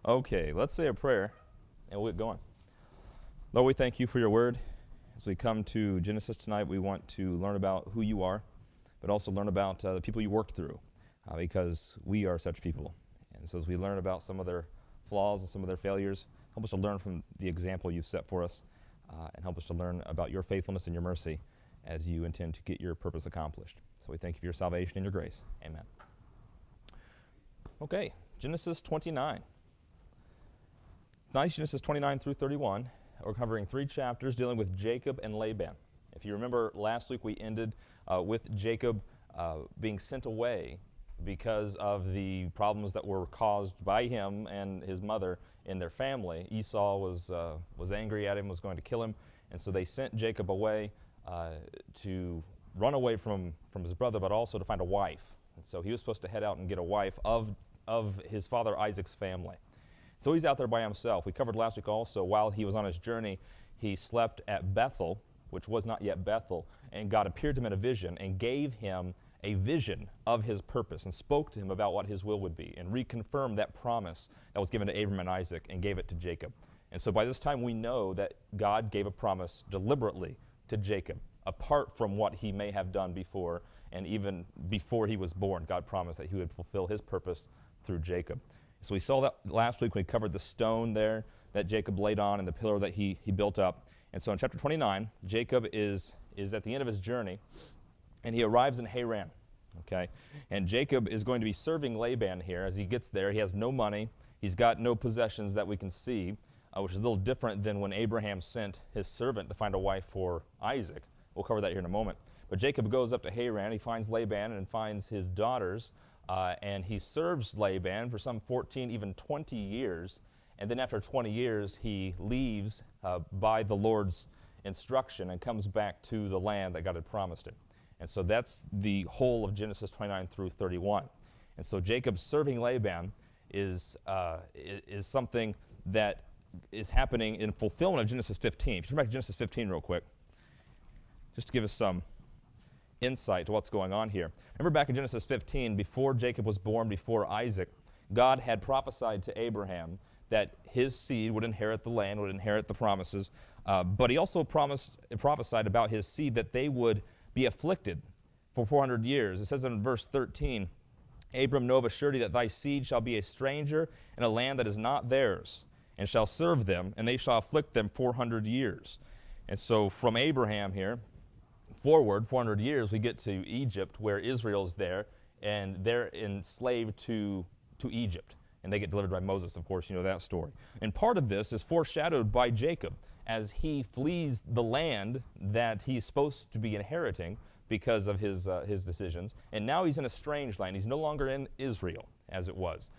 Okay, let's say a prayer and we'll get going. Lord, we thank you for your word. As we come to Genesis tonight, we want to learn about who you are, but also learn about the people you worked through, because we are such people. And so as we learn about some of their flaws and some of their failures, help us to learn from the example you've set for us, and help us to learn about your faithfulness and your mercy as you intend to get your purpose accomplished. So we thank you for your salvation and your grace. Amen. Okay, Genesis 29. Tonight, Genesis 29 through 31. We're covering 3 chapters dealing with Jacob and Laban. If you remember, last week we ended with Jacob being sent away because of the problems that were caused by him and his mother in their family. Esau was angry at him, was going to kill him, and so they sent Jacob away to run away from his brother, but also to find a wife. And so he was supposed to head out and get a wife of his father Isaac's family. So he's out there by himself. We covered last week also, while he was on his journey, he slept at Bethel, which was not yet Bethel, and God appeared to him in a vision and gave him a vision of his purpose and spoke to him about what his will would be and reconfirmed that promise that was given to Abram and Isaac and gave it to Jacob. And so by this time we know that God gave a promise deliberately to Jacob, apart from what he may have done before, and even before he was born, God promised that he would fulfill his purpose through Jacob. So we saw that last week when we covered the stone there that Jacob laid on and the pillar that he built up. And so in chapter 29, Jacob is at the end of his journey, and he arrives in Haran. Okay? And Jacob is going to be serving Laban here. As he gets there, he has no money. He's got no possessions that we can see, which is a little different than when Abraham sent his servant to find a wife for Isaac. We'll cover that here in a moment. But Jacob goes up to Haran. He finds Laban and finds his daughters, and he serves Laban for some 14, even 20 years. And then after 20 years, he leaves by the Lord's instruction and comes back to the land that God had promised him. And so that's the whole of Genesis 29 through 31. And so Jacob serving Laban is something that is happening in fulfillment of Genesis 15. If you turn back to Genesis 15 real quick, just to give us some insight to what's going on here. Remember back in Genesis 15, before Jacob was born, before Isaac, God had prophesied to Abraham that his seed would inherit the land, would inherit the promises, but he also prophesied about his seed that they would be afflicted for 400 years. It says in verse 13, Abram, know of a surety that thy seed shall be a stranger in a land that is not theirs, and shall serve them, and they shall afflict them 400 years. And so from Abraham here, forward 400 years, we get to Egypt, where Israel's there, and they're enslaved to Egypt. And they get delivered by Moses, of course, you know that story. And part of this is foreshadowed by Jacob as he flees the land that he's supposed to be inheriting because of his decisions. And now he's in a strange land. He's no longer in Israel, as it was.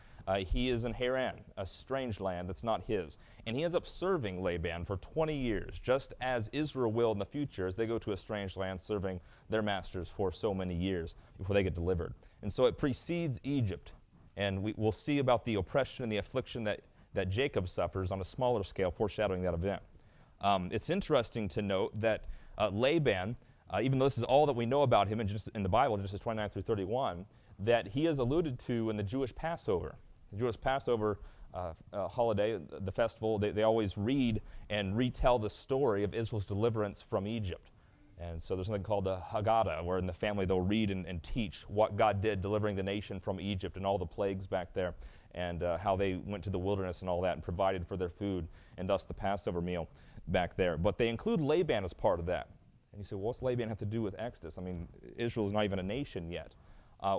He is in Haran, a strange land that's not his. And he ends up serving Laban for 20 years, just as Israel will in the future as they go to a strange land serving their masters for so many years before they get delivered. And so it precedes Egypt. And we'll see about the oppression and the affliction that Jacob suffers on a smaller scale, foreshadowing that event. It's interesting to note that Laban, even though this is all that we know about him in the Bible, Genesis 29 through 31, that he is alluded to in the Jewish Passover. The Jewish Passover holiday, the festival, they always read and retell the story of Israel's deliverance from Egypt. And so there's something called the Haggadah, where in the family they'll read and teach what God did delivering the nation from Egypt and all the plagues back there, and how they went to the wilderness and all that and provided for their food, and thus the Passover meal back there. But they include Laban as part of that. And you say, well, what's Laban have to do with Exodus? I mean, Israel is not even a nation yet.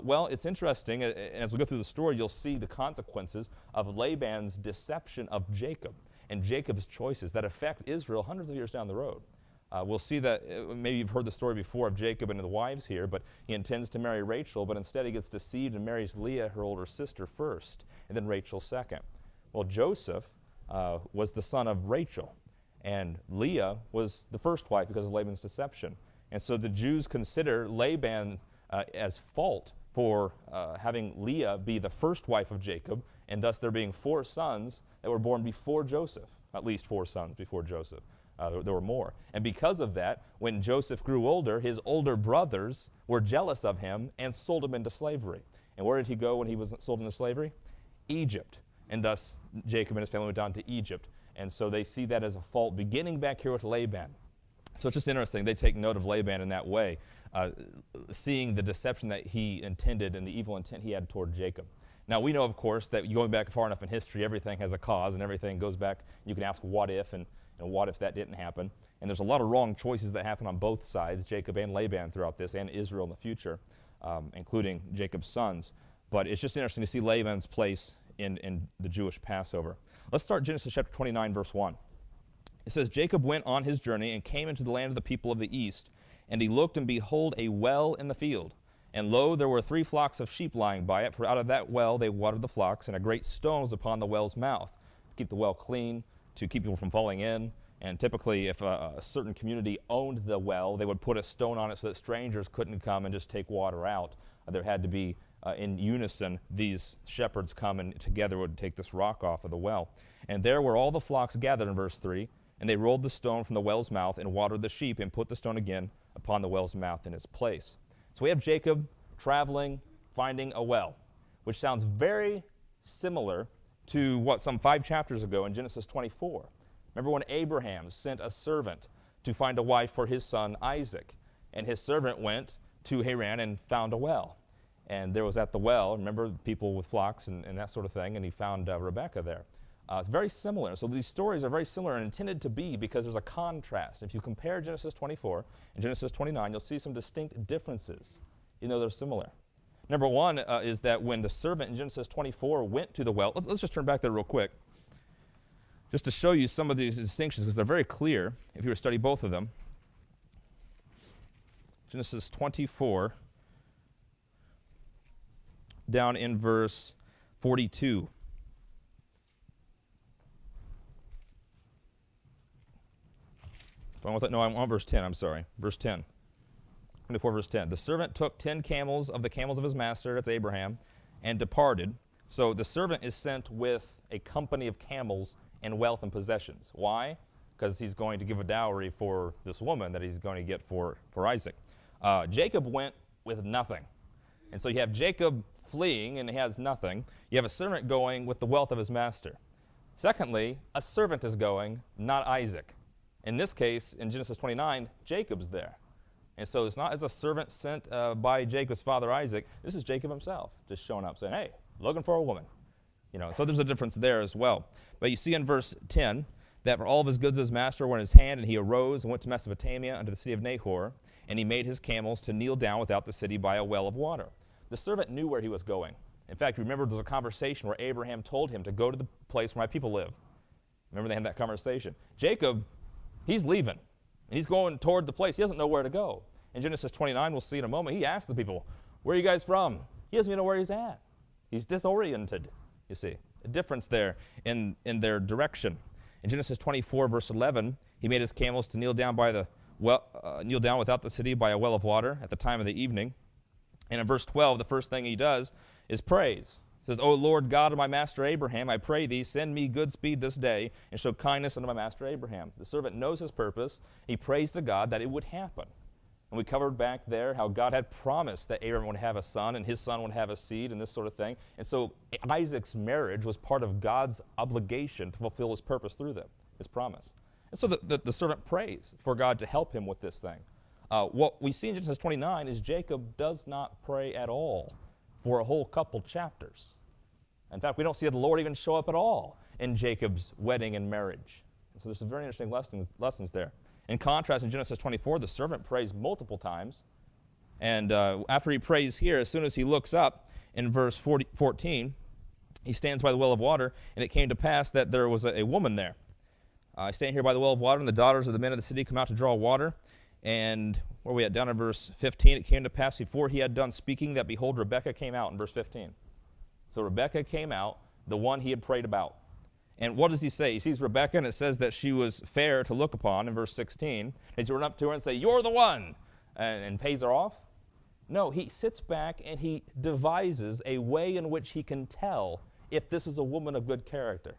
Well, it's interesting. As we go through the story, you'll see the consequences of Laban's deception of Jacob and Jacob's choices that affect Israel hundreds of years down the road. We'll see that, maybe you've heard the story before of Jacob and the wives here, but he intends to marry Rachel, but instead he gets deceived and marries Leah, her older sister, first, and then Rachel second. Well, Joseph was the son of Rachel, and Leah was the first wife because of Laban's deception. And so the Jews consider Laban as fault for having Leah be the first wife of Jacob, and thus there being 4 sons that were born before Joseph, at least 4 sons before Joseph. There were more. And because of that, when Joseph grew older, his older brothers were jealous of him and sold him into slavery. And where did he go when he was sold into slavery? Egypt. and thus Jacob and his family went down to Egypt. And so they see that as a fault beginning back here with Laban. So it's just interesting. They take note of Laban in that way, seeing the deception that he intended and the evil intent he had toward Jacob. Now, we know, of course, that going back far enough in history, everything has a cause and everything goes back. You can ask what if and what if that didn't happen. And there's a lot of wrong choices that happen on both sides, Jacob and Laban throughout this, and Israel in the future, including Jacob's sons. But it's just interesting to see Laban's place in the Jewish Passover. Let's start Genesis chapter 29, verse 1. It says, Jacob went on his journey and came into the land of the people of the east, and he looked, and behold, a well in the field. And lo, there were 3 flocks of sheep lying by it, for out of that well they watered the flocks, and a great stone was upon the well's mouth, to keep the well clean, to keep people from falling in. And typically, if a certain community owned the well, they would put a stone on it so that strangers couldn't come and just take water out. There had to be, in unison, these shepherds come and together would take this rock off of the well. And there were all the flocks gathered in verse 3, and they rolled the stone from the well's mouth and watered the sheep and put the stone again upon the well's mouth in its place. So we have Jacob traveling, finding a well, which sounds very similar to what some 5 chapters ago in Genesis 24. Remember when Abraham sent a servant to find a wife for his son Isaac, and his servant went to Haran and found a well. And there was at the well, remember, people with flocks and that sort of thing, and he found Rebekah there. It's very similar. So these stories are very similar and intended to be because there's a contrast. If you compare Genesis 24 and Genesis 29, you'll see some distinct differences, even though they're similar. Number one is that when the servant in Genesis 24 went to the well, let's just turn back there real quick, just to show you some of these distinctions, because they're very clear if you were to study both of them. Genesis 24, down in verse 42. No, I'm on verse 10, I'm sorry. Verse 10. 24, verse 10. The servant took 10 camels of the camels of his master, that's Abraham, and departed. So the servant is sent with a company of camels and wealth and possessions. Why? Because he's going to give a dowry for this woman that he's going to get for Isaac. Jacob went with nothing. And so you have Jacob fleeing and he has nothing. You have a servant going with the wealth of his master. Secondly, a servant is going, not Isaac. In this case, in Genesis 29, Jacob's there. And so it's not as a servant sent by Jacob's father Isaac. This is Jacob himself just showing up saying, hey, looking for a woman. So there's a difference there as well. But you see in verse 10 that for all of his goods of his master were in his hand, and he arose and went to Mesopotamia unto the city of Nahor, and he made his camels to kneel down without the city by a well of water. The servant knew where he was going. In fact, remember there's a conversation where Abraham told him to go to the place where my people live. Remember they had that conversation. Jacob, he's leaving, and he's going toward the place. He doesn't know where to go. In Genesis 29, we'll see in a moment, he asked the people, where are you guys from? He doesn't even know where he's at. He's disoriented, you see. A difference there in their direction. In Genesis 24, verse 11, he made his camels to kneel down by the kneel down without the city by a well of water at the time of the evening. And in verse 12, the first thing he does is praise. It says, O Lord God of my master Abraham, I pray thee, send me good speed this day, and show kindness unto my master Abraham. The servant knows his purpose. He prays to God that it would happen. And we covered back there how God had promised that Abraham would have a son, and his son would have a seed, and this sort of thing. And so Isaac's marriage was part of God's obligation to fulfill his purpose through them, his promise. And so the servant prays for God to help him with this thing. What we see in Genesis 29 is Jacob does not pray at all for a whole couple chapters. In fact, we don't see the Lord even show up at all in Jacob's wedding and marriage. And so there's some very interesting lessons there. In contrast, in Genesis 24, the servant prays multiple times. And after he prays here, as soon as he looks up in verse 14, he stands by the well of water, and it came to pass that there was a woman there. I stand here by the well of water, and the daughters of the men of the city come out to draw water. And where we at? Down in verse 15, it came to pass before he had done speaking that, behold, Rebekah came out in verse 15. So Rebekah came out, the one he had prayed about. And what does he say? He sees Rebekah, and it says that she was fair to look upon in verse 16. He's run up to her and say, you're the one, and pays her off? No, he sits back and he devises a way in which he can tell if this is a woman of good character.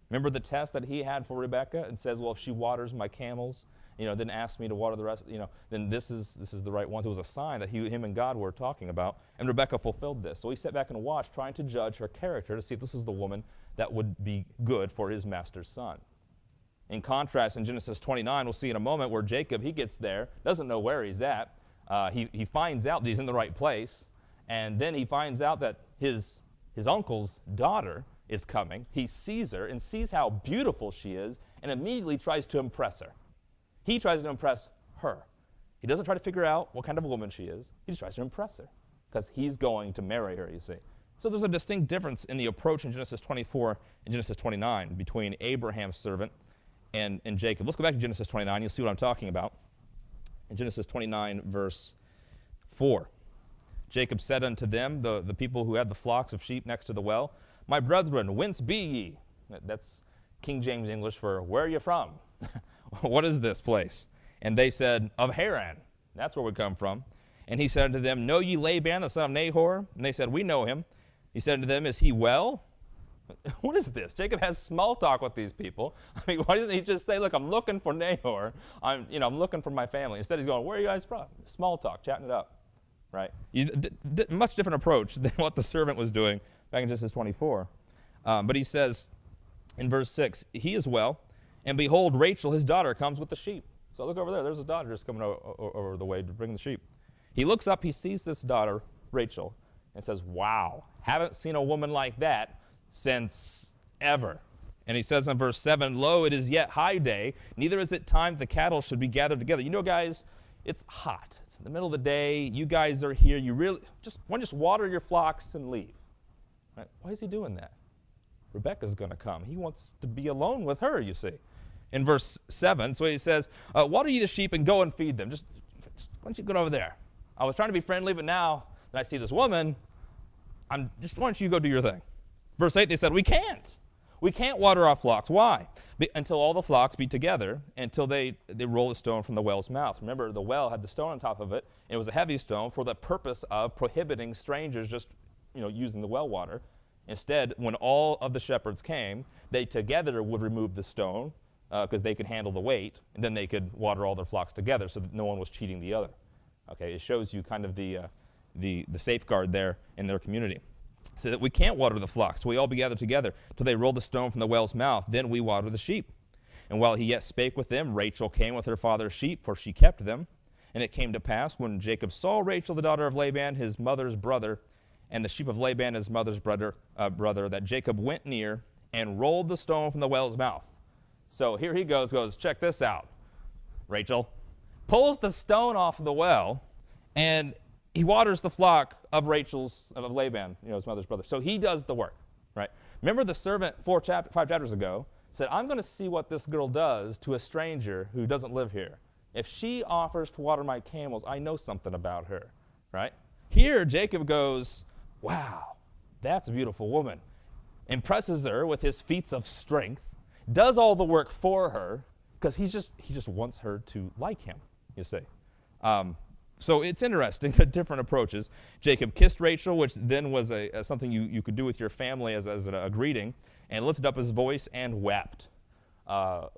Remember the test that he had for Rebekah and says, well, if she waters my camels, then ask me to water the rest, then this is the right one. So it was a sign that him and God were talking about, and Rebekah fulfilled this. So he sat back and watched, trying to judge her character to see if this is the woman that would be good for his master's son. In contrast, in Genesis 29, we'll see in a moment where Jacob, he gets there, doesn't know where he's at. He finds out that he's in the right place, and then he finds out that his uncle's daughter is coming. He sees her and sees how beautiful she is and immediately tries to impress her. He tries to impress her. He doesn't try to figure out what kind of woman she is. He just tries to impress her because he's going to marry her, you see. So there's a distinct difference in the approach in Genesis 24 and Genesis 29 between Abraham's servant and Jacob. Let's go back to Genesis 29. You'll see what I'm talking about. In Genesis 29, verse 4, Jacob said unto them, the people who had the flocks of sheep next to the well, My brethren, whence be ye? That's King James English for, where are you from? What is this place? And they said, Of Haran. That's where we come from. And he said unto them, Know ye Laban, the son of Nahor? And they said, We know him. He said unto them, Is he well? What is this? Jacob has small talk with these people. I mean, why doesn't he just say, look, I'm looking for Nahor. I'm looking for my family. Instead, he's going, where are you guys from? Small talk, chatting it up, right? Much different approach than what the servant was doing back in Genesis 24. But he says in verse 6, he is well, and behold, Rachel, his daughter, comes with the sheep. So look over there. There's his daughter just coming over the way to bring the sheep. He looks up, he sees this daughter, Rachel, and says, wow, haven't seen a woman like that since ever. And he says in verse 7, Lo, it is yet high day, neither is it time the cattle should be gathered together. You know, guys, it's hot. It's in the middle of the day. You guys are here. You really just water your flocks and leave. Right? Why is he doing that? Rebekah's going to come. He wants to be alone with her, you see. In verse 7, so he says, water ye the sheep and go and feed them. Just why don't you go over there? I was trying to be friendly, but now that I see this woman, why don't you go do your thing? Verse 8, they said, we can't. We can't water our flocks. Why? Until all the flocks be together, until they roll the stone from the well's mouth. Remember, the well had the stone on top of it. And it was a heavy stone for the purpose of prohibiting strangers just using the well water. Instead, when all of the shepherds came, they together would remove the stone because they could handle the weight, and then they could water all their flocks together so that no one was cheating the other. Okay, it shows you kind of the safeguard there in their community. So that we can't water the flocks. So we all be gathered together till they roll the stone from the well's mouth. Then we water the sheep. And while he yet spake with them, Rachel came with her father's sheep, for she kept them. And it came to pass, when Jacob saw Rachel, the daughter of Laban, his mother's brother, and the sheep of Laban, his mother's brother, that Jacob went near and rolled the stone from the well's mouth. So here he goes, check this out. Rachel pulls the stone off of the well, and he waters the flock of Laban, his mother's brother. So he does the work, right? Remember the servant 5 chapters ago said, I'm going to see what this girl does to a stranger who doesn't live here. If she offers to water my camels, I know something about her, right? Here, Jacob goes, wow, that's a beautiful woman. Impresses her with his feats of strength, does all the work for her, because he just wants her to like him, you see. So it's interesting, the different approaches. Jacob kissed Rachel, which then was something you could do with your family as a greeting, and lifted up his voice and wept.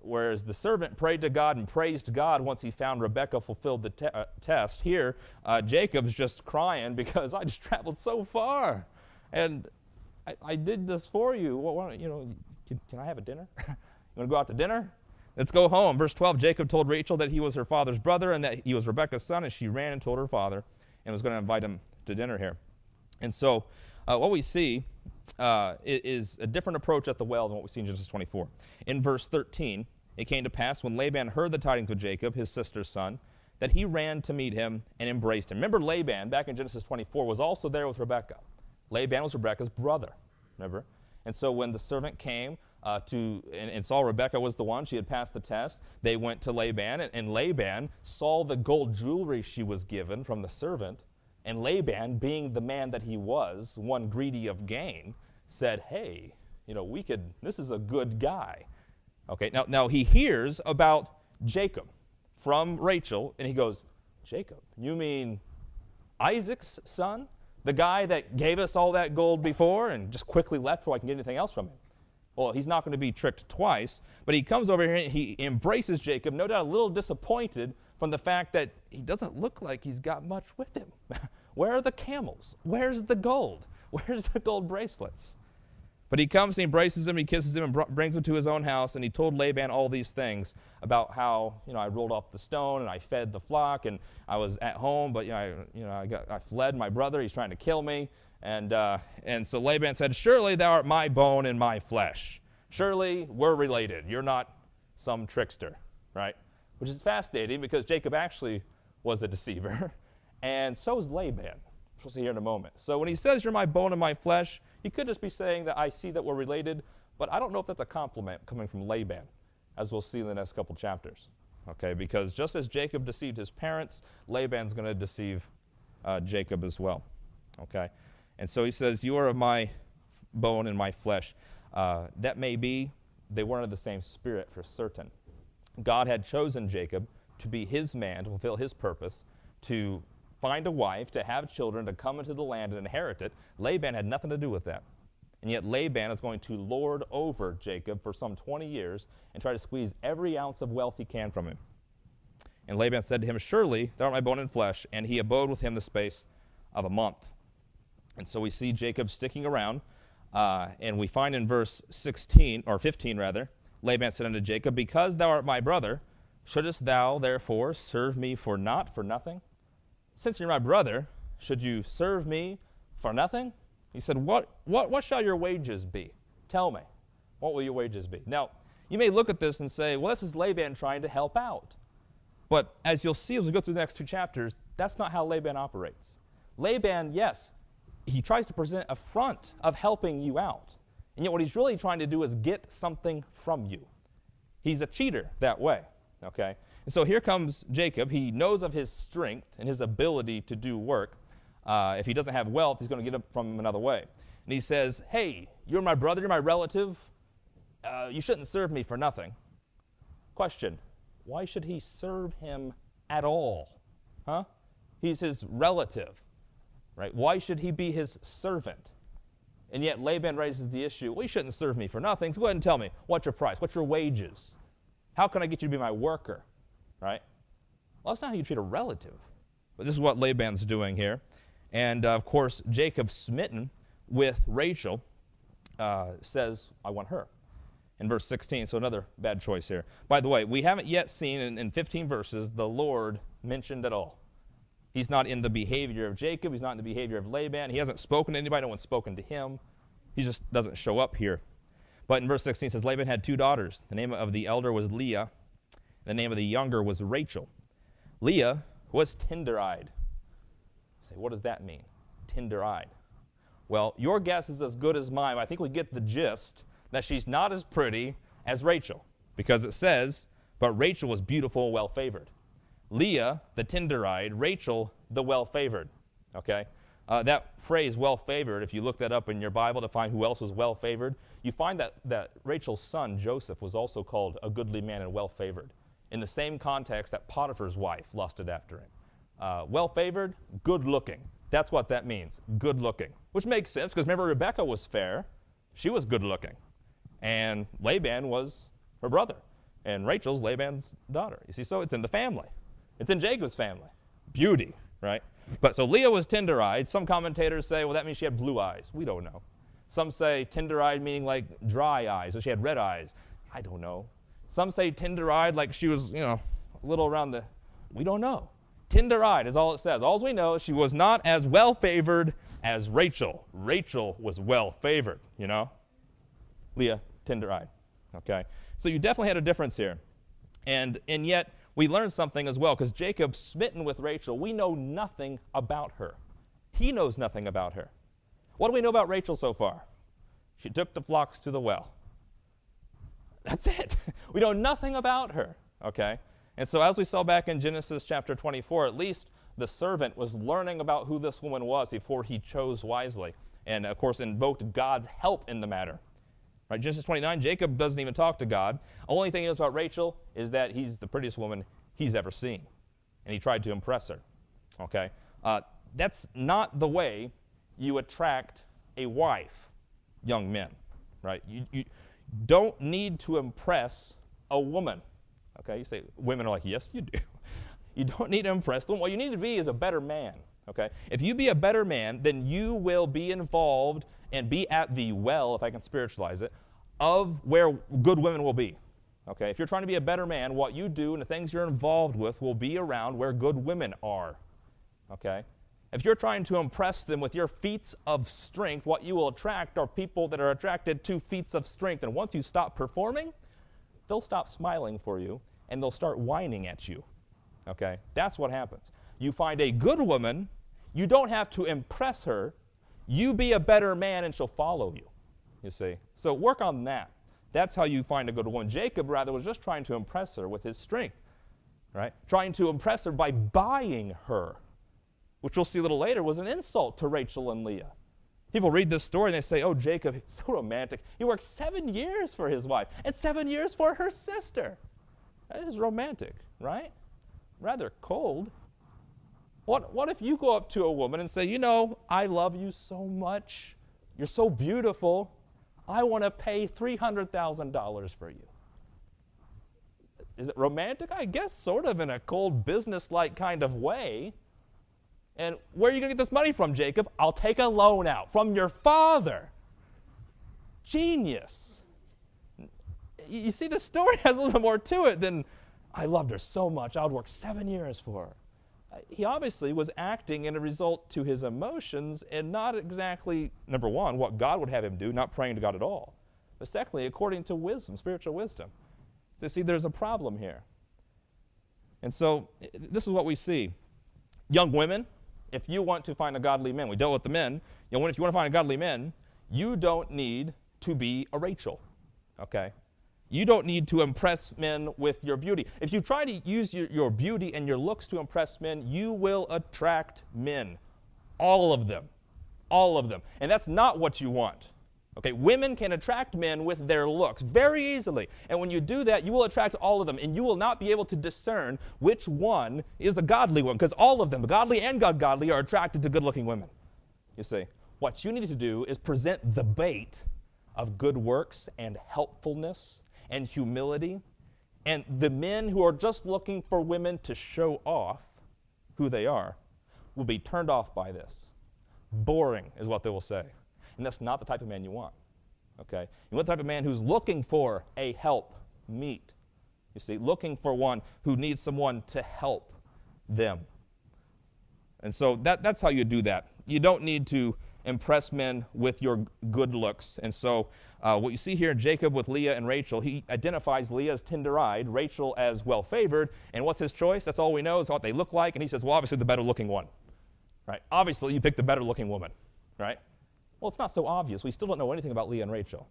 Whereas the servant prayed to God and praised God once he found Rebekah fulfilled the test. Here, Jacob's just crying because I just traveled so far, and I did this for you. Well, can I have a dinner? You want to go out to dinner? Let's go home. Verse 12, Jacob told Rachel that he was her father's brother and that he was Rebekah's son, and she ran and told her father and was going to invite him to dinner here. And so what we see is a different approach at the well than what we see in Genesis 24. In verse 13, it came to pass when Laban heard the tidings of Jacob, his sister's son, that he ran to meet him and embraced him. Remember, Laban, back in Genesis 24, was also there with Rebekah. Laban was Rebekah's brother, remember? And so when the servant came and saw Rebekah was the one, she had passed the test, they went to Laban, and Laban saw the gold jewelry she was given from the servant, and Laban, being the man that he was, one greedy of gain, said, hey, this is a good guy. Okay, now he hears about Jacob from Rachel, and he goes, Jacob, you mean Isaac's son? The guy that gave us all that gold before and just quickly left before I can get anything else from him. Well, he's not going to be tricked twice, but he comes over here and he embraces Jacob, no doubt a little disappointed from the fact that he doesn't look like he's got much with him. Where are the camels? Where's the gold? Where's the gold bracelets? But he comes and he embraces him, he kisses him, and brings him to his own house, and he told Laban all these things about how, I rolled off the stone, and I fed the flock, and I was at home, but, I fled my brother, he's trying to kill me. And so Laban said, surely thou art my bone and my flesh. Surely we're related. You're not some trickster, right? Which is fascinating because Jacob actually was a deceiver, and so is Laban. We'll see here in a moment. So when he says, you're my bone and my flesh, he could just be saying that I see that we're related, but I don't know if that's a compliment coming from Laban, as we'll see in the next couple chapters. Okay, because just as Jacob deceived his parents, Laban's going to deceive Jacob as well. Okay, and so he says, you are of my bone and my flesh. That may be, they weren't of the same spirit for certain. God had chosen Jacob to be his man, to fulfill his purpose, to find a wife, to have children, to come into the land and inherit it. Laban had nothing to do with that. And yet Laban is going to lord over Jacob for some 20 years and try to squeeze every ounce of wealth he can from him. And Laban said to him, surely thou art my bone and flesh, and he abode with him the space of a month. And so we see Jacob sticking around, and we find in verse 15, Laban said unto Jacob, because thou art my brother, shouldest thou therefore serve me for naught, for nothing? Since you're my brother, should you serve me for nothing? He said, what shall your wages be? Tell me, what will your wages be? Now, you may look at this and say, well, this is Laban trying to help out. But as you'll see as we go through the next two chapters, that's not how Laban operates. Laban, yes, he tries to present a front of helping you out. And yet what he's really trying to do is get something from you. He's a cheater that way, okay? And so here comes Jacob. He knows of his strength and his ability to do work. If he doesn't have wealth, he's going to get it from him another way. And he says, hey, you're my brother, you're my relative. You shouldn't serve me for nothing. Question, why should he serve him at all? Huh? He's his relative, right? Why should he be his servant? And yet Laban raises the issue, well, you shouldn't serve me for nothing. So go ahead and tell me, what's your price? What's your wages? How can I get you to be my worker? Right? Well, that's not how you treat a relative. But this is what Laban's doing here. And, of course, Jacob, smitten with Rachel, says, I want her. In verse 16, so another bad choice here. By the way, we haven't yet seen in 15 verses the Lord mentioned at all. He's not in the behavior of Jacob. He's not in the behavior of Laban. He hasn't spoken to anybody. No one's spoken to him. He just doesn't show up here. But in verse 16 it says, Laban had 2 daughters. The name of the elder was Leah. The name of the younger was Rachel. Leah was tender-eyed. Say, what does that mean? Tender-eyed. Well, your guess is as good as mine. I think we get the gist that she's not as pretty as Rachel, because it says, but Rachel was beautiful and well-favored. Leah, the tender-eyed, Rachel, the well-favored. Okay? That phrase, well-favored, if you look that up in your Bible to find who else was well-favored, you find that Rachel's son, Joseph, was also called a goodly man and well-favored, in the same context that Potiphar's wife lusted after him. Well-favored, good-looking. That's what that means, good-looking. Which makes sense, because remember, Rebekah was fair. She was good-looking. And Laban was her brother. And Rachel's Laban's daughter. You see, so it's in the family. It's in Jacob's family. Beauty, right? But so Leah was tender-eyed. Some commentators say, well, that means she had blue eyes. We don't know. Some say tender-eyed meaning like dry eyes, so she had red eyes. I don't know. Some say tender-eyed like she was, a little around the, we don't know. Tender-eyed is all it says. All we know is she was not as well-favored as Rachel. Rachel was well-favored, Leah, tender-eyed, okay? So you definitely had a difference here. And yet, we learn something as well, because Jacob, smitten with Rachel, we know nothing about her. He knows nothing about her. What do we know about Rachel so far? She took the flocks to the well. That's it. We know nothing about her, okay? And so as we saw back in Genesis chapter 24, at least the servant was learning about who this woman was before he chose wisely, and of course invoked God's help in the matter. Right, Genesis 29, Jacob doesn't even talk to God. Only thing he knows about Rachel is that he's the prettiest woman he's ever seen, and he tried to impress her, okay? That's not the way you attract a wife, young men, right? You don't need to impress a woman. Okay, you say, women are like, yes, you do. You don't need to impress them. What you need to be is a better man, Okay? If you be a better man, then you will be involved and be at the well, if I can spiritualize it, of where good women will be. Okay? If you're trying to be a better man, what you do and the things you're involved with will be around where good women are. Okay? If you're trying to impress them with your feats of strength, what you will attract are people that are attracted to feats of strength. And once you stop performing, they'll stop smiling for you, and they'll start whining at you. Okay? That's what happens. You find a good woman, you don't have to impress her. You be a better man, and she'll follow you, you see. So work on that. That's how you find a good woman. Jacob, rather, was just trying to impress her with his strength, right? Trying to impress her by buying her, which we'll see a little later was an insult to Rachel and Leah. People read this story and they say, oh, Jacob, he's so romantic. He worked 7 years for his wife and 7 years for her sister. That is romantic, right? Rather cold. What if you go up to a woman and say, you know, I love you so much. You're so beautiful. I want to pay $300,000 for you. Is it romantic? I guess sort of in a cold business-like kind of way. And where are you going to get this money from, Jacob? I'll take a loan out from your father. Genius. You see, the story has a little more to it than, I loved her so much, I would work 7 years for her. He obviously was acting in a result to his emotions and not exactly, number one, what God would have him do, not praying to God at all. But secondly, according to wisdom, spiritual wisdom. So see, there's a problem here. And so this is what we see. Young women, if you want to find a godly man, we dealt with the men. If you want to find a godly man, you don't need to be a Rachel, okay? You don't need to impress men with your beauty. If you try to use your beauty and your looks to impress men, you will attract men, all of them, all of them. And that's not what you want, okay? Women can attract men with their looks very easily. And when you do that, you will attract all of them, and you will not be able to discern which one is a godly one, because all of them, the godly and ungodly, are attracted to good-looking women, you see. What you need to do is present the bait of good works and helpfulness and humility, and the men who are just looking for women to show off who they are will be turned off by this. Boring is what they will say. And that's not the type of man you want, okay? You want the type of man who's looking for a help meet, you see, looking for one who needs someone to help them. And so that's how you do that. You don't need to impress men with your good looks. And so what you see here in Jacob with Leah and Rachel, he identifies Leah as tender-eyed, Rachel as well-favored, and what's his choice? That's all we know is what they look like, and he says, well, obviously the better-looking one, right? Obviously you picked the better-looking woman, right? Well, it's not so obvious. We still don't know anything about Leah and Rachel,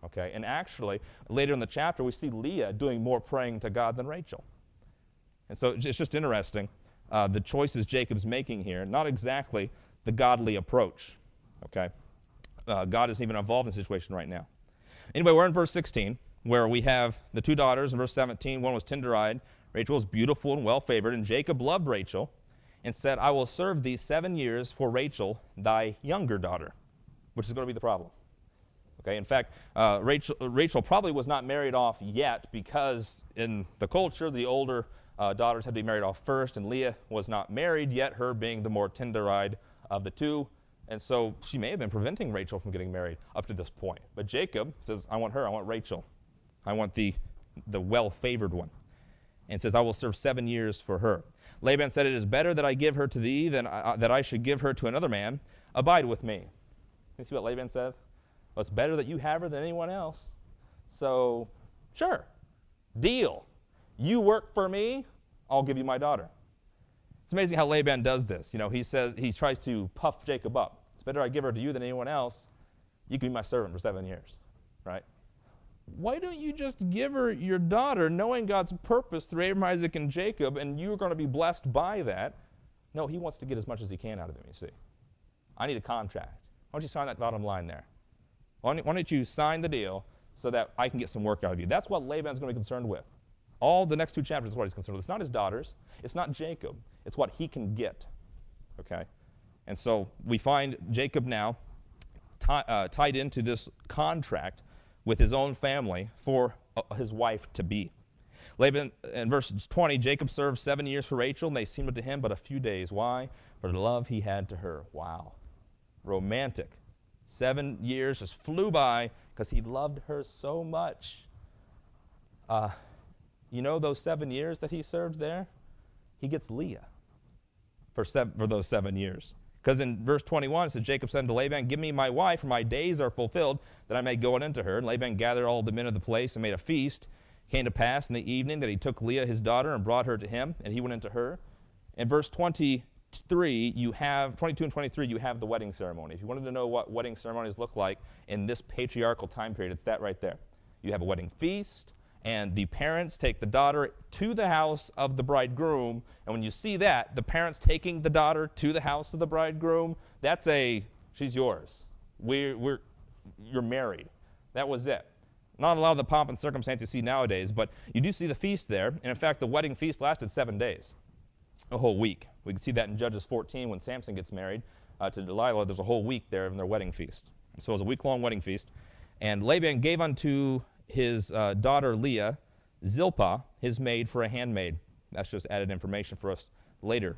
okay? And actually, later in the chapter, we see Leah doing more praying to God than Rachel. And so it's just interesting, the choices Jacob's making here, not exactly the godly approach, okay? God isn't even involved in the situation right now. Anyway, we're in verse 16, where we have the two daughters. In verse 17, one was tender-eyed, Rachel was beautiful and well-favored, and Jacob loved Rachel and said, I will serve thee 7 years for Rachel, thy younger daughter, which is going to be the problem. Okay, in fact, Rachel probably was not married off yet because in the culture, the older daughters had to be married off first, and Leah was not married yet, her being the more tender-eyed of the two. And so she may have been preventing Rachel from getting married up to this point. But Jacob says, I want her, I want Rachel. I want the well-favored one. And says, I will serve 7 years for her. Laban said, it is better that I give her to thee than that I should give her to another man. Abide with me. You see what Laban says? Well, it's better that you have her than anyone else. So, sure, deal. You work for me, I'll give you my daughter. It's amazing how Laban does this. You know, he tries to puff Jacob up. It's better I give her to you than anyone else. You can be my servant for 7 years, right? Why don't you just give her your daughter, knowing God's purpose through Abraham, Isaac, and Jacob, and you're going to be blessed by that? No, he wants to get as much as he can out of them, you see. I need a contract. Why don't you sign that bottom line there? Why don't you sign the deal so that I can get some work out of you? That's what Laban's going to be concerned with. All the next 2 chapters is what he's concerned with. It's not his daughters. It's not Jacob. It's what he can get, okay? And so we find Jacob now tied into this contract with his own family for his wife to be. Laban, in verse 20, Jacob served 7 years for Rachel, and they seemed to him but a few days. Why? For the love he had to her. Wow. Romantic. 7 years just flew by because he loved her so much. You know those 7 years that he served there? He gets Leah for those 7 years. Because in verse 21, it says, Jacob said to Laban, give me my wife, for my days are fulfilled, that I may go in unto her. And Laban gathered all the men of the place and made a feast. It came to pass in the evening that he took Leah his daughter and brought her to him, and he went into her. In verse 22 and 23, you have the wedding ceremony. If you wanted to know what wedding ceremonies look like in this patriarchal time period, it's that right there. You have a wedding feast, and the parents take the daughter to the house of the bridegroom. And when you see that, the parents taking the daughter to the house of the bridegroom, she's yours. You're married. That was it. Not a lot of the pomp and circumstance you see nowadays, but you do see the feast there. And in fact, the wedding feast lasted 7 days, a whole week. We can see that in Judges 14 when Samson gets married to Delilah. There's a whole week there in their wedding feast. So it was a week-long wedding feast. And Laban gave unto his daughter Leah Zilpah, his maid, for a handmaid. That's just added information for us later.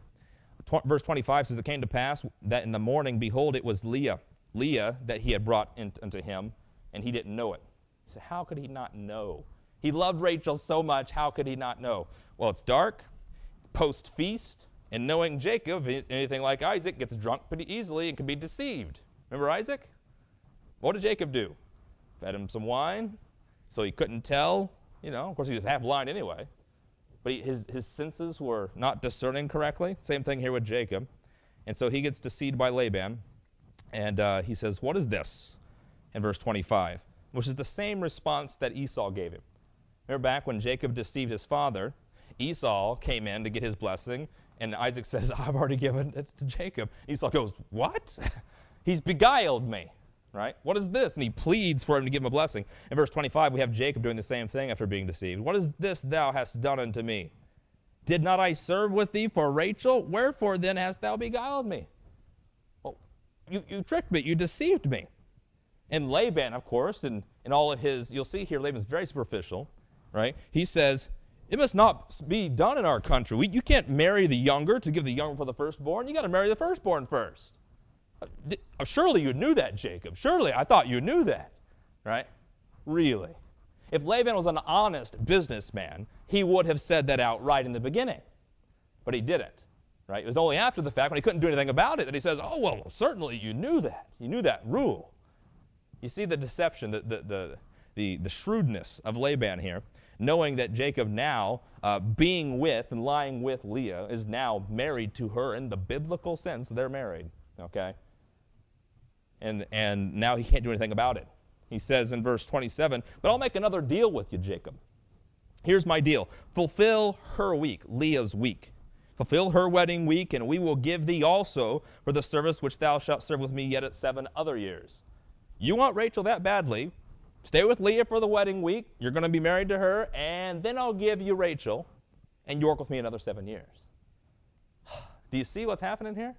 Verse 25 says, it came to pass that in the morning, behold, it was Leah that he had brought unto him, and he didn't know it. So how could he not know? He loved Rachel so much, how could he not know? Well, it's dark, post-feast, and knowing Jacob, anything like Isaac, gets drunk pretty easily and can be deceived. Remember Isaac? What did Jacob do? Fed him some wine, so he couldn't tell. Of course, he was half blind anyway. But his senses were not discerning correctly. Same thing here with Jacob. And so he gets deceived by Laban. And he says, what is this? In verse 25, which is the same response that Esau gave him. Remember back when Jacob deceived his father, Esau came in to get his blessing. And Isaac says, I've already given it to Jacob. Esau goes, what? He's beguiled me. Right? What is this? And he pleads for him to give him a blessing. In verse 25, we have Jacob doing the same thing after being deceived. What is this thou hast done unto me? Did not I serve with thee for Rachel? Wherefore then hast thou beguiled me? Well, you tricked me. You deceived me. And Laban, of course, in all of his, you'll see here, Laban's very superficial. Right? He says, it must not be done in our country. You can't marry the younger to give the younger for the firstborn. You got to marry the firstborn first. Surely you knew that, Jacob. Surely I thought you knew that, right? Really. If Laban was an honest businessman, he would have said that outright in the beginning. But he didn't, right? It was only after the fact, when he couldn't do anything about it, that he says, oh, well, certainly you knew that. You knew that rule. You see the deception, the shrewdness of Laban here, knowing that Jacob now, being with and lying with Leah, is now married to her in the biblical sense. They're married, okay? And now he can't do anything about it. He says in verse 27, but I'll make another deal with you, Jacob. Here's my deal. Fulfill her week, Leah's week. Fulfill her wedding week, and we will give thee also for the service which thou shalt serve with me yet at 7 other years. You want Rachel that badly, stay with Leah for the wedding week. You're going to be married to her, and then I'll give you Rachel, and you work with me another 7 years. Do you see what's happening here?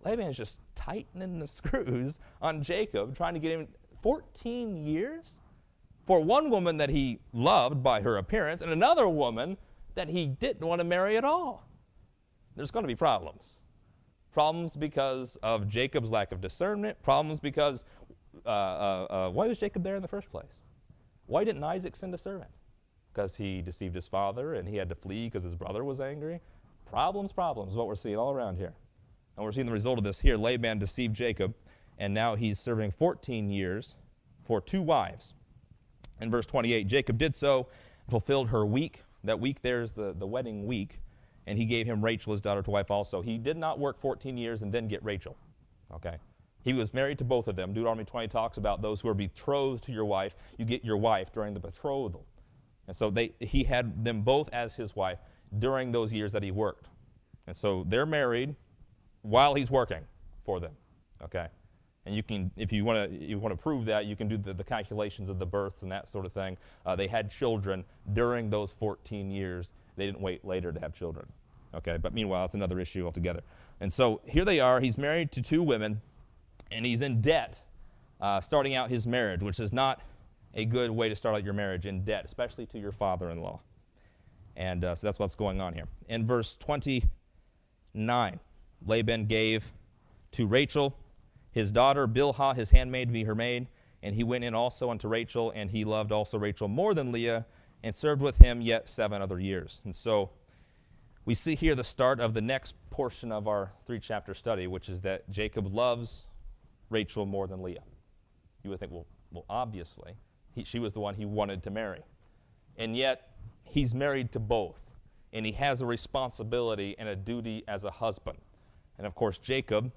Laban is just tightening the screws on Jacob, trying to get him 14 years for one woman that he loved by her appearance and another woman that he didn't want to marry at all. There's going to be problems. Problems because of Jacob's lack of discernment. Problems because, why was Jacob there in the first place? Why didn't Isaac send a servant? Because he deceived his father and he had to flee because his brother was angry. Problems is what we're seeing all around here. And we're seeing the result of this here. Laban deceived Jacob, and now he's serving 14 years for 2 wives. In verse 28, Jacob did so, fulfilled her week. That week there is the wedding week, and he gave him Rachel, his daughter, to wife also. He did not work 14 years and then get Rachel. Okay? He was married to both of them. Deuteronomy 20 talks about those who are betrothed to your wife. You get your wife during the betrothal. And so he had them both as his wife during those years that he worked. And so they're married while he's working for them, okay? And you can, if you want to prove that, you can do the calculations of the births and that sort of thing. They had children during those 14 years. They didn't wait later to have children, okay? But meanwhile, it's another issue altogether. And so here they are. He's married to 2 women, and he's in debt starting out his marriage, which is not a good way to start out your marriage, in debt, especially to your father-in-law. And so that's what's going on here. In verse 29, Laban gave to Rachel his daughter Bilhah, his handmaid, to be her maid. And he went in also unto Rachel, and he loved also Rachel more than Leah, and served with him yet 7 other years. And so we see here the start of the next portion of our 3-chapter study, which is that Jacob loves Rachel more than Leah. You would think, well, obviously, she was the one he wanted to marry. And yet, he's married to both, and he has a responsibility and a duty as a husband. And of course, Jacob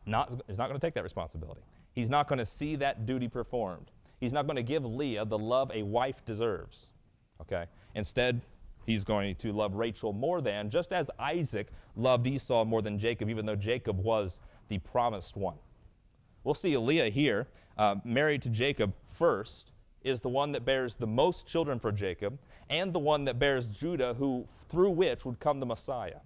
is not going to take that responsibility. He's not going to see that duty performed. He's not going to give Leah the love a wife deserves. Okay? Instead, he's going to love Rachel more than, just as Isaac loved Esau more than Jacob, even though Jacob was the promised one. We'll see Leah here, married to Jacob first, is the one that bears the most children for Jacob, and the one that bears Judah, through which would come the Messiah.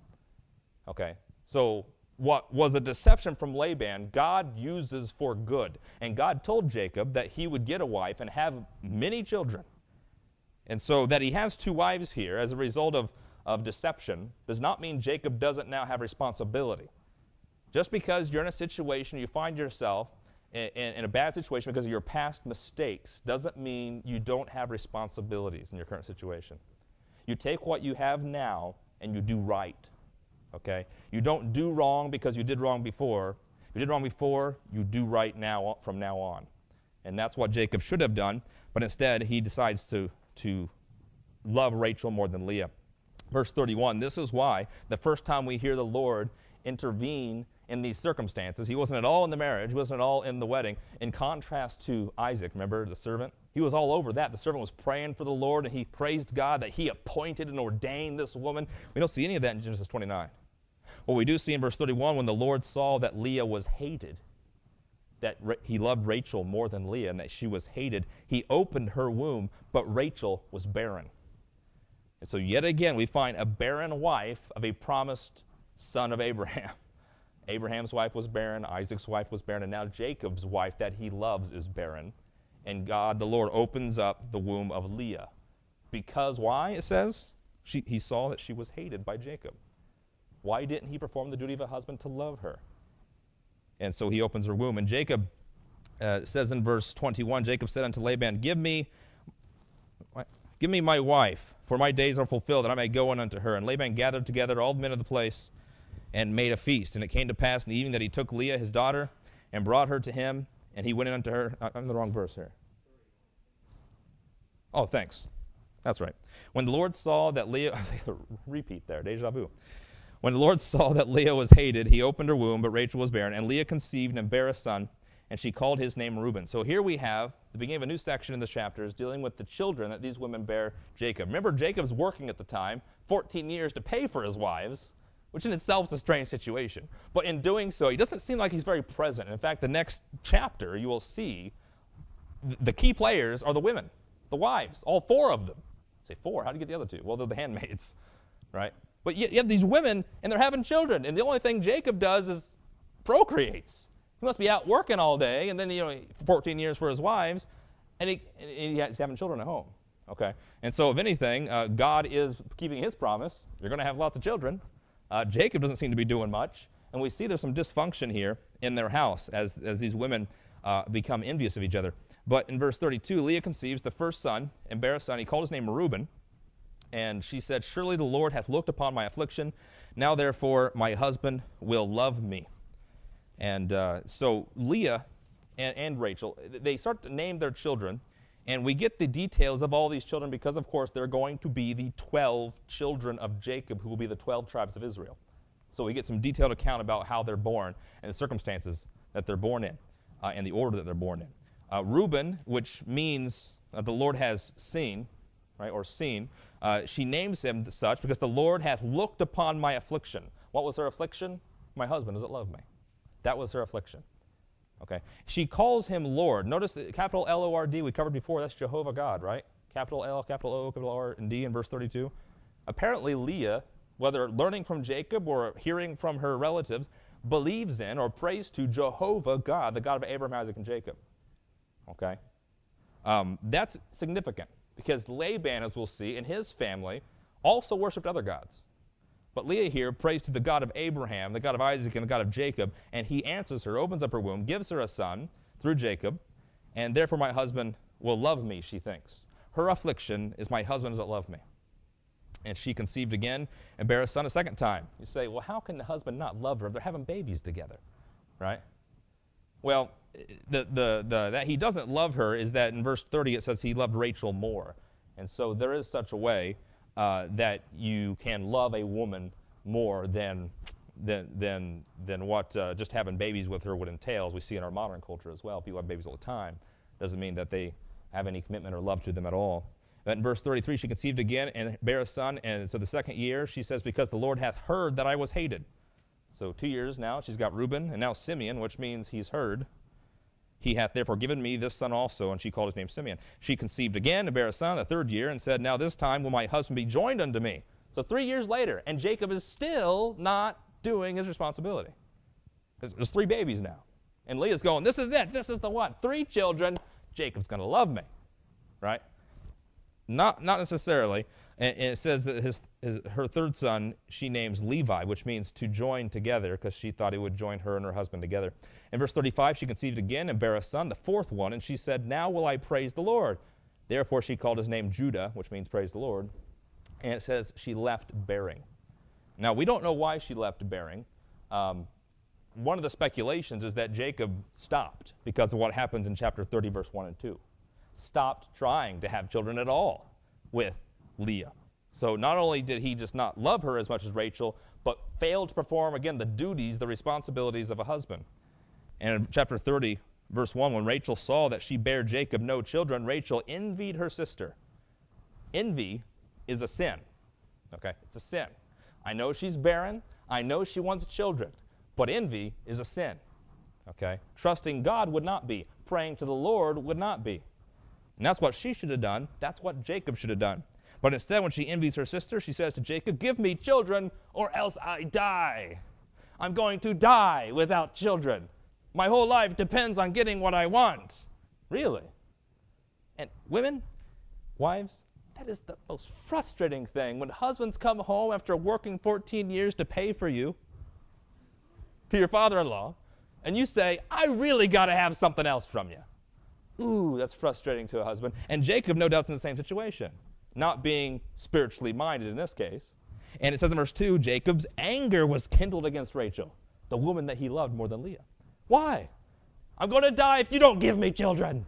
Okay? So what was a deception from Laban, God uses for good. And God told Jacob that he would get a wife and have many children. And so that he has 2 wives here as a result of deception does not mean Jacob doesn't now have responsibility. Just because you're in a situation, you find yourself in a bad situation because of your past mistakes, doesn't mean you don't have responsibilities in your current situation. You take what you have now and you do right. Okay? You don't do wrong because you did wrong before. If you did wrong before, you do right now from now on. And that's what Jacob should have done, but instead he decides to love Rachel more than Leah. Verse 31, this is why the first time we hear the Lord intervene in these circumstances, he wasn't at all in the marriage, he wasn't at all in the wedding, in contrast to Isaac, remember the servant? He was all over that. The servant was praying for the Lord, and he praised God that he appointed and ordained this woman. We don't see any of that in Genesis 29. What we do see in verse 31, when the Lord saw that Leah was hated, that he loved Rachel more than Leah, and that she was hated, he opened her womb, but Rachel was barren. And so yet again, we find a barren wife of a promised son of Abraham. Abraham's wife was barren, Isaac's wife was barren, and now Jacob's wife that he loves is barren. And God, the Lord, opens up the womb of Leah. Because why, it says? He saw that she was hated by Jacob. Why didn't he perform the duty of a husband to love her? And so he opens her womb. And Jacob says in verse 21, Jacob said unto Laban, Give me my wife, for my days are fulfilled, that I may go in unto her. And Laban gathered together all the men of the place and made a feast. And it came to pass in the evening that he took Leah his daughter and brought her to him, and he went in unto her. I'm in the wrong verse here. Oh, thanks. That's right. When the Lord saw that Leah, repeat there, deja vu. When the Lord saw that Leah was hated, he opened her womb, but Rachel was barren. And Leah conceived and bare a son, and she called his name Reuben. So here we have the beginning of a new section in the chapters dealing with the children that these women bear Jacob. Remember, Jacob's working at the time, 14 years to pay for his wives, which in itself is a strange situation. But in doing so, he doesn't seem like he's very present. In fact, the next chapter, you will see the key players are the women, the wives, all 4 of them. Say 4, how do you get the other 2? Well, they're the handmaids, right? But you have these women, and they're having children, and the only thing Jacob does is procreates. He must be out working all day, and then 14 years for his wives, and he's having children at home. Okay, and so if anything, God is keeping his promise. You're going to have lots of children. Jacob doesn't seem to be doing much, and we see there's some dysfunction here in their house as these women become envious of each other. But in verse 32, Leah conceives the first son and bare a son. He called his name Reuben. And she said, Surely the Lord hath looked upon my affliction. Now therefore my husband will love me. And so Leah and Rachel, they start to name their children. And we get the details of all these children because, of course, they're going to be the 12 children of Jacob, who will be the 12 tribes of Israel. So we get some detailed account about how they're born and the circumstances that they're born in and the order that they're born in. Reuben, which means the Lord has seen, right, or seen, she names him such because the Lord hath looked upon my affliction. What was her affliction? My husband doesn't love me. That was her affliction. Okay. She calls him Lord. Notice the capital L-O-R-D we covered before. That's Jehovah God, right? Capital L, capital O, capital R, and D in verse 32. Apparently Leah, whether learning from Jacob or hearing from her relatives, believes in or prays to Jehovah God, the God of Abraham, Isaac, and Jacob. Okay. That's significant because Laban, as we'll see, and his family also worshipped other gods. But Leah here prays to the God of Abraham, the God of Isaac, and the God of Jacob, and he answers her, opens up her womb, gives her a son through Jacob, and therefore my husband will love me, she thinks. Her affliction is my husband doesn't love me. And she conceived again and bare a son a second time. You say, well, how can the husband not love her if they're having babies together, right? Well, that he doesn't love her is that in verse 30 it says he loved Rachel more. And so there is such a way that you can love a woman more than what just having babies with her would entail, as we see in our modern culture as well. People have babies all the time. Doesn't mean that they have any commitment or love to them at all. But in verse 33, she conceived again and bare a son, and so the second year, she says, because the Lord hath heard that I was hated. So 2 years now, she's got Reuben, and now Simeon, which means he's heard. He hath therefore given me this son also, and she called his name Simeon. She conceived again and bare a son the third year, and said, now this time will my husband be joined unto me. So 3 years later, and Jacob is still not doing his responsibility. There's 3 babies now. And Leah's going, this is it, this is the one. 3 children, Jacob's going to love me, right? Not necessarily. And it says that her third son she names Levi, which means to join together, because she thought he would join her and her husband together. In verse 35, she conceived again and bare a son, the fourth one, and she said, now will I praise the Lord. Therefore she called his name Judah, which means praise the Lord. And it says she left bearing. Now, we don't know why she left bearing. One of the speculations is that Jacob stopped because of what happens in chapter 30, verse 1 and 2. Stopped trying to have children at all with Leah. So not only did he just not love her as much as Rachel, but failed to perform, again, the duties, the responsibilities of a husband. And in chapter 30, verse 1, when Rachel saw that she bare Jacob no children, Rachel envied her sister. Envy is a sin. Okay? It's a sin. I know she's barren. I know she wants children. But envy is a sin. Okay? Trusting God would not be. Praying to the Lord would not be. And that's what she should have done. That's what Jacob should have done. But instead, when she envies her sister, she says to Jacob, give me children or else I die. I'm going to die without children. My whole life depends on getting what I want. Really? And women, wives, that is the most frustrating thing. When husbands come home after working 14 years to pay for you, to your father-in-law, and you say, I really got to have something else from you. Ooh, that's frustrating to a husband. And Jacob, no doubt, is in the same situation, not being spiritually minded in this case. And it says in verse 2, Jacob's anger was kindled against Rachel, the woman that he loved more than Leah. Why? I'm going to die if you don't give me children.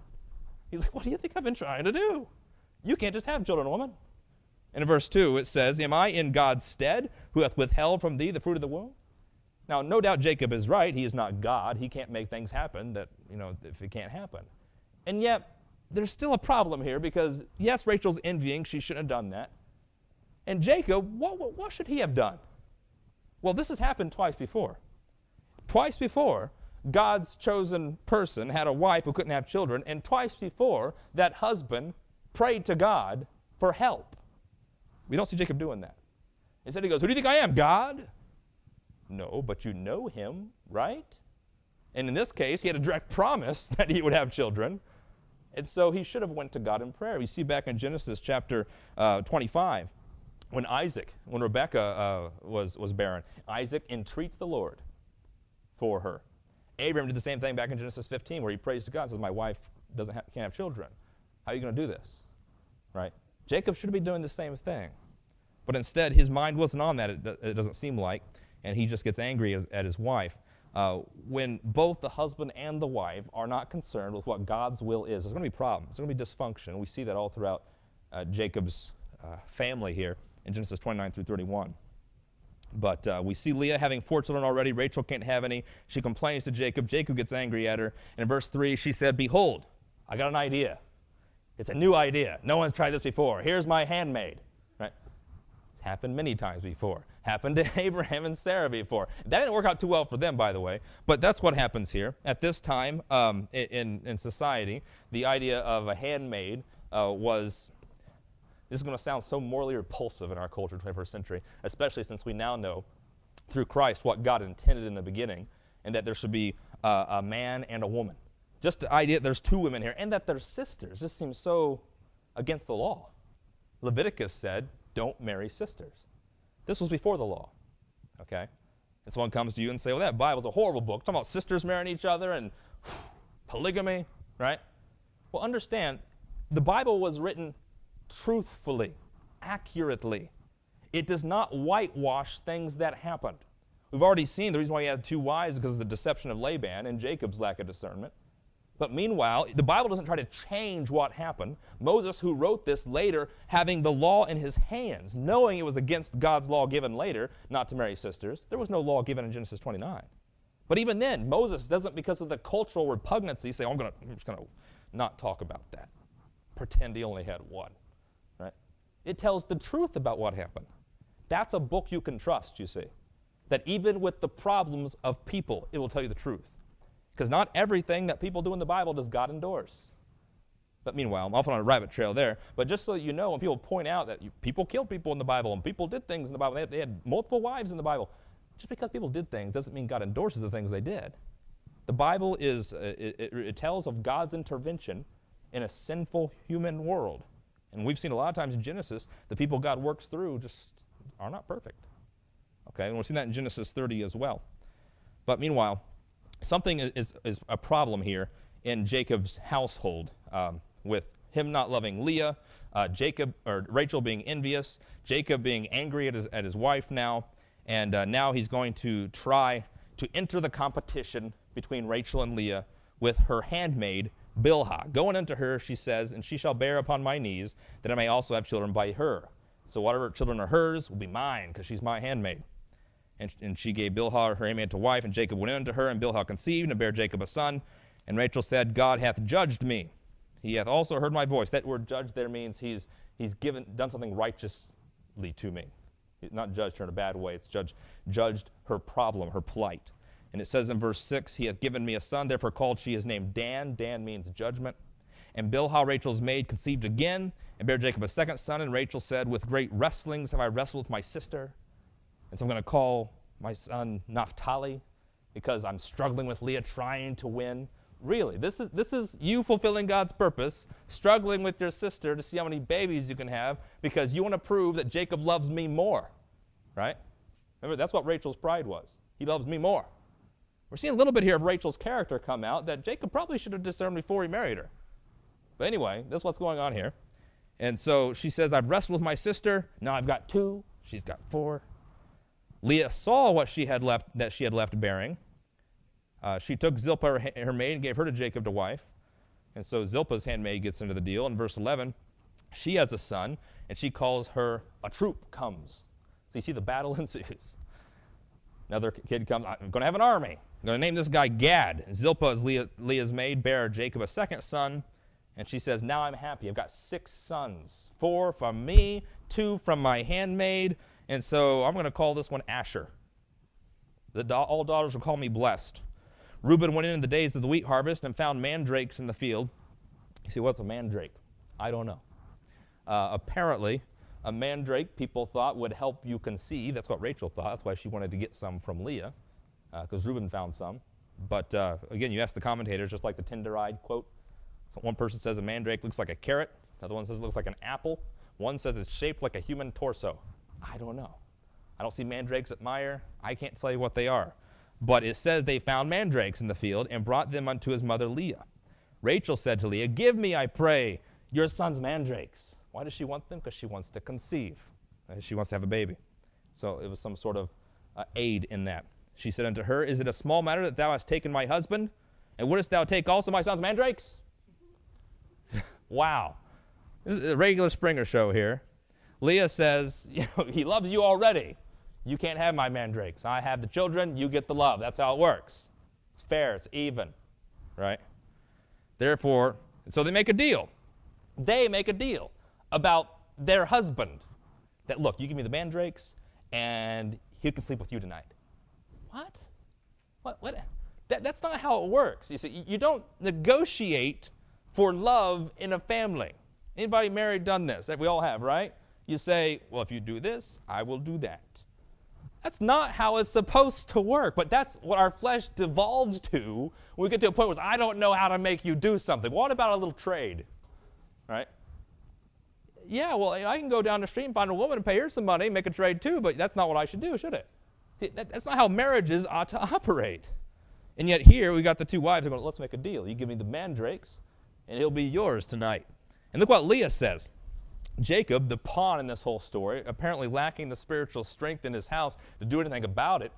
He's like, what do you think I've been trying to do? You can't just have children, woman. And in verse 2, it says, am I in God's stead, who hath withheld from thee the fruit of the womb? Now, no doubt Jacob is right. He is not God. He can't make things happen that, if it can't happen. And yet, there's still a problem here because, yes, Rachel's envying. She shouldn't have done that. And Jacob, what should he have done? Well, this has happened twice before. Twice before, God's chosen person had a wife who couldn't have children, and twice before, that husband prayed to God for help. We don't see Jacob doing that. Instead, he goes, who do you think I am, God? No, but you know him, right? And in this case, he had a direct promise that he would have children. And so he should have went to God in prayer. We see back in Genesis chapter 25, when Rebekah was barren, Isaac entreats the Lord for her. Abraham did the same thing back in Genesis 15, where he prays to God and says, my wife can't have children. How are you going to do this? Right? Jacob should be doing the same thing. But instead, his mind wasn't on that, it doesn't seem like, and he just gets angry at his wife. When both the husband and the wife are not concerned with what God's will is, there's going to be problems. There's going to be dysfunction. We see that all throughout Jacob's family here in Genesis 29 through 31. But we see Leah having 4 children already. Rachel can't have any. She complains to Jacob. Jacob gets angry at her. And in verse 3, she said, behold, I got an idea. It's a new idea. No one's tried this before. Here's my handmaid. Right? It's happened many times before. Happened to Abraham and Sarah before. That didn't work out too well for them, by the way. But that's what happens here. At this time in society, the idea of a handmaid was, this is going to sound so morally repulsive in our culture, 21st century, especially since we now know through Christ what God intended in the beginning, and that there should be a man and a woman. Just the idea that there's 2 women here, and that they're sisters, just seems so against the law. Leviticus said, don't marry sisters. This was before the law, okay? And someone comes to you and say, well, that Bible's a horrible book. Talking about sisters marrying each other and polygamy, right? Well, understand, the Bible was written truthfully, accurately. It does not whitewash things that happened. We've already seen the reason why he had 2 wives because of the deception of Laban and Jacob's lack of discernment. But meanwhile, the Bible doesn't try to change what happened. Moses, who wrote this later, having the law in his hands, knowing it was against God's law given later not to marry sisters. There was no law given in Genesis 29. But even then, Moses doesn't, because of the cultural repugnancy, say, I'm just going to not talk about that. Pretend he only had one. Right? It tells the truth about what happened. That's a book you can trust, you see. That even with the problems of people, it will tell you the truth. Because not everything that people do in the Bible does God endorse. But meanwhile, I'm off on a rabbit trail there. But just so you know, when people point out that people killed people in the Bible and people did things in the Bible, they had multiple wives in the Bible, just because people did things doesn't mean God endorses the things they did. The Bible is, it tells of God's intervention in a sinful human world. And we've seen a lot of times in Genesis, the people God works through just are not perfect. Okay, and we've seen that in Genesis 30 as well. But meanwhile, something is a problem here in Jacob's household with him not loving Leah, Rachel being envious, Jacob being angry at his wife now, and now he's going to try to enter the competition between Rachel and Leah with her handmaid, Bilhah. Going unto her, she says, and she shall bear upon my knees, that I may also have children by her. So whatever children are hers will be mine, because she's my handmaid. And she gave Bilhah her handmaid to wife, and Jacob went unto her, and Bilhah conceived, and bare Jacob a son. And Rachel said, God hath judged me. He hath also heard my voice. That word judge there means he's done something righteously to me. He's not judged her in a bad way. It's judged her problem, her plight. And it says in verse 6, he hath given me a son, therefore called she his name Dan. Dan means judgment. And Bilhah, Rachel's maid, conceived again, and bare Jacob a second son. And Rachel said, with great wrestlings have I wrestled with my sister. And so I'm going to call my son Naphtali, because I'm struggling with Leah, trying to win. Really, this is you fulfilling God's purpose, struggling with your sister to see how many babies you can have, because you want to prove that Jacob loves me more, right? Remember, that's what Rachel's pride was. He loves me more. We're seeing a little bit here of Rachel's character come out that Jacob probably should have discerned before he married her. But anyway, that's what's going on here. And so she says, I've wrestled with my sister. Now I've got 2. She's got 4. Leah saw what she had left bearing. She took Zilpah, her maid, and gave her to Jacob to wife. And so Zilpah's handmaid gets into the deal. In verse 11, she has a son, and she calls her, a troop comes. So you see the battle ensues. Another kid comes, I'm going to have an army. I'm going to name this guy Gad. And Zilpah is Leah's maid, bare Jacob a second son. And she says, now I'm happy. I've got 6 sons, 4 from me, 2 from my handmaid. And so I'm going to call this one Asher. All daughters will call me blessed. Reuben went in the days of the wheat harvest and found mandrakes in the field. You see, what's a mandrake? I don't know. Apparently, a mandrake, people thought, would help you conceive. That's what Rachel thought. That's why she wanted to get some from Leah, because Reuben found some. But again, you ask the commentators, just like the Tinder-eyed quote. So one person says a mandrake looks like a carrot. Another one says it looks like an apple. One says it's shaped like a human torso. I don't know. I don't see mandrakes at Meyer. I can't tell you what they are. But it says they found mandrakes in the field and brought them unto his mother Leah. Rachel said to Leah, give me, I pray, your son's mandrakes. Why does she want them? Because she wants to conceive. She wants to have a baby. So it was some sort of aid in that. She said unto her, is it a small matter that thou hast taken my husband? And wouldst thou take also my son's mandrakes? Wow. This is a regular Springer show here. Leah says, he loves you already. You can't have my mandrakes. I have the children, you get the love. That's how it works. It's fair, it's even, right? Therefore, so they make a deal. They make a deal about their husband. That, look, you give me the mandrakes, and he can sleep with you tonight. What? What? That's not how it works. You see, you don't negotiate for love in a family. Anybody married done this? We all have, right? You say, well, if you do this, I will do that. That's not how it's supposed to work, but that's what our flesh devolves to when we get to a point where I don't know how to make you do something. What about a little trade, right? yeah, well, I can go down the street and find a woman and pay her some money and make a trade too, but that's not what I should do, should it? See, that's not how marriages ought to operate. And yet here we got the two wives going, let's make a deal. You give me the mandrakes, and he'll be yours tonight. And look what Leah says. Jacob, the pawn in this whole story, apparently lacking the spiritual strength in his house to do anything about it,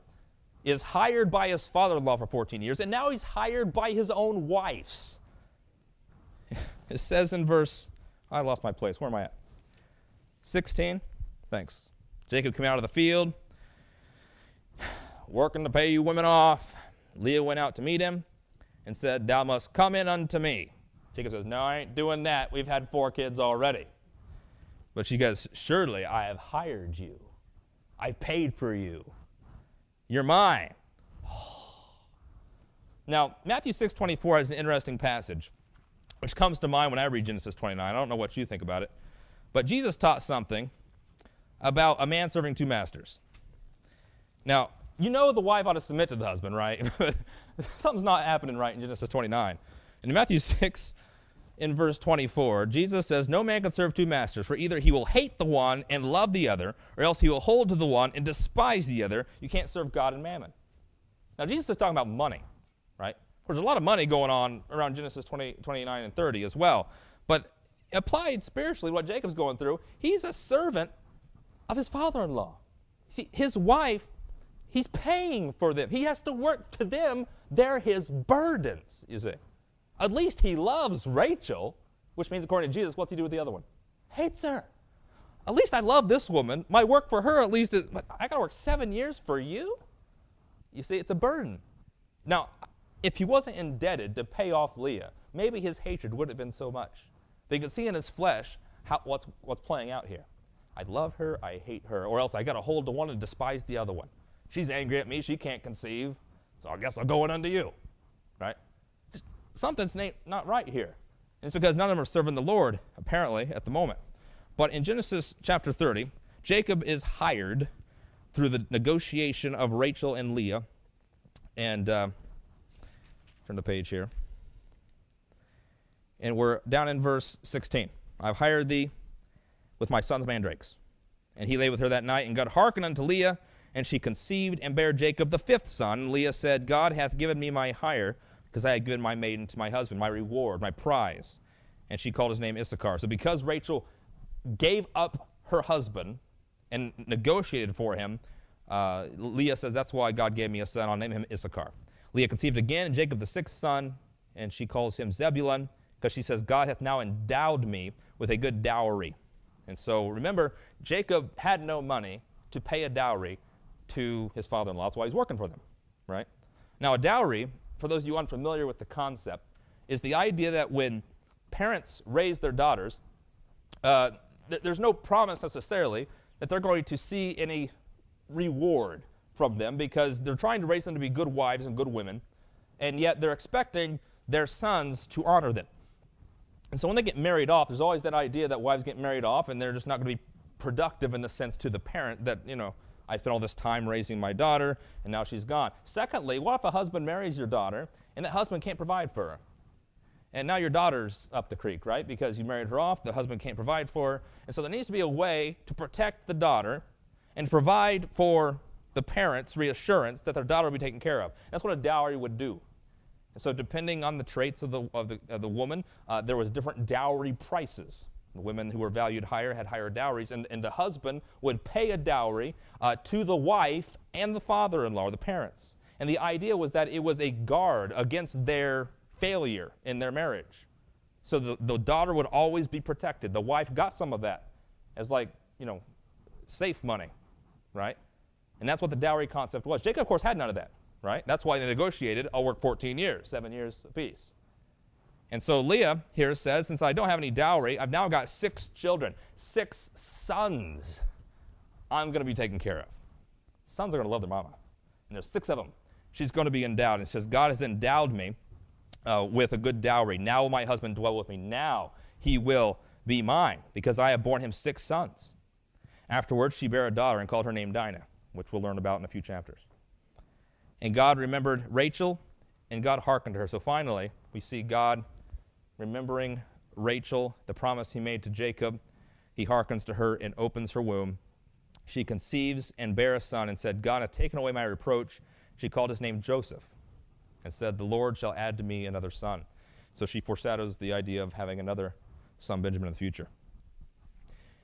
is hired by his father-in-law for 14 years, and now he's hired by his own wives. It says in verse, I lost my place. Where am I at? 16. Thanks. Jacob came out of the field, working to pay you women off. Leah went out to meet him and said, thou must come in unto me. Jacob says, no, I ain't doing that. We've had 4 kids already. But she goes, surely I have hired you. I've paid for you. You're mine. Now, Matthew 6:24 has an interesting passage, which comes to mind when I read Genesis 29. I don't know what you think about it. But Jesus taught something about a man serving 2 masters. Now, you know the wife ought to submit to the husband, right? Something's not happening right in Genesis 29. In Matthew 6, in verse 24, Jesus says, no man can serve 2 masters, for either he will hate the one and love the other, or else he will hold to the one and despise the other. You can't serve God and mammon. Now, Jesus is talking about money, right? There's a lot of money going on around Genesis 29 and 30 as well. But applied spiritually, what Jacob's going through, he's a servant of his father-in-law. See, his wife, he's paying for them. He has to work to them. They're his burdens, you see. At least he loves Rachel, which means according to Jesus, what's he do with the other one? Hates her. At least I love this woman. My work for her at least is, I got to work 7 years for you? You see, it's a burden. Now, if he wasn't indebted to pay off Leah, maybe his hatred wouldn't have been so much. But you can see in his flesh what's playing out here. I love her, I hate her, or else I got to hold to one and despise the other one. She's angry at me, she can't conceive, so I guess I'll go in unto you, right? Just something's not right here. And it's because none of them are serving the Lord, apparently, at the moment. But in Genesis chapter 30, Jacob is hired through the negotiation of Rachel and Leah. And turn the page here. And we're down in verse 16. I've hired thee with my son's mandrakes. And he lay with her that night, and God hearkened unto Leah, and she conceived and bare Jacob the 5th son. And Leah said, God hath given me my hire, because I had given my maiden to my husband, my reward, my prize. And she called his name Issachar. So because Rachel gave up her husband and negotiated for him, Leah says, that's why God gave me a son. I'll name him Issachar. Leah conceived again, and Jacob the 6th son, and she calls him Zebulun, because she says, God hath now endowed me with a good dowry. And so remember, Jacob had no money to pay a dowry to his father-in-law. That's why he's working for them, right? Now, a dowry, for those of you unfamiliar with the concept, is the idea that when parents raise their daughters, there's no promise necessarily that they're going to see any reward from them, because they're trying to raise them to be good wives and good women, and yet they're expecting their sons to honor them. And so when they get married off, there's always that idea that wives get married off and they're just not going to be productive in the sense to the parent that, you know, I spent all this time raising my daughter and now she's gone. Secondly, what if a husband marries your daughter and that husband can't provide for her? And now your daughter's up the creek, right? Because you married her off, the husband can't provide for her. And so there needs to be a way to protect the daughter and provide for the parents' reassurance that their daughter will be taken care of. That's what a dowry would do. And so depending on the traits of the woman, there was different dowry prices. The women who were valued higher had higher dowries, and the husband would pay a dowry to the wife and the father-in-law, or the parents. And the idea was that it was a guard against their failure in their marriage. So the daughter would always be protected. The wife got some of that as, like, you know, safe money, right? And that's what the dowry concept was. Jacob, of course, had none of that, right? That's why they negotiated, I'll work 14 years, 7 years apiece. And so Leah here says, since I don't have any dowry, I've now got 6 children, 6 sons I'm going to be taken care of. Sons are going to love their mama. And there's 6 of them. She's going to be endowed. And it says, God has endowed me with a good dowry. Now will my husband dwell with me. Now he will be mine, because I have borne him 6 sons. Afterwards she bare a daughter and called her name Dinah, which we'll learn about in a few chapters. And God remembered Rachel, and God hearkened to her. So finally, we see God remembering Rachel, the promise he made to Jacob. He hearkens to her and opens her womb. She conceives and bare a son, and said, God hath taken away my reproach. She called his name Joseph, and said, the Lord shall add to me another son. So she foreshadows the idea of having another son, Benjamin, in the future.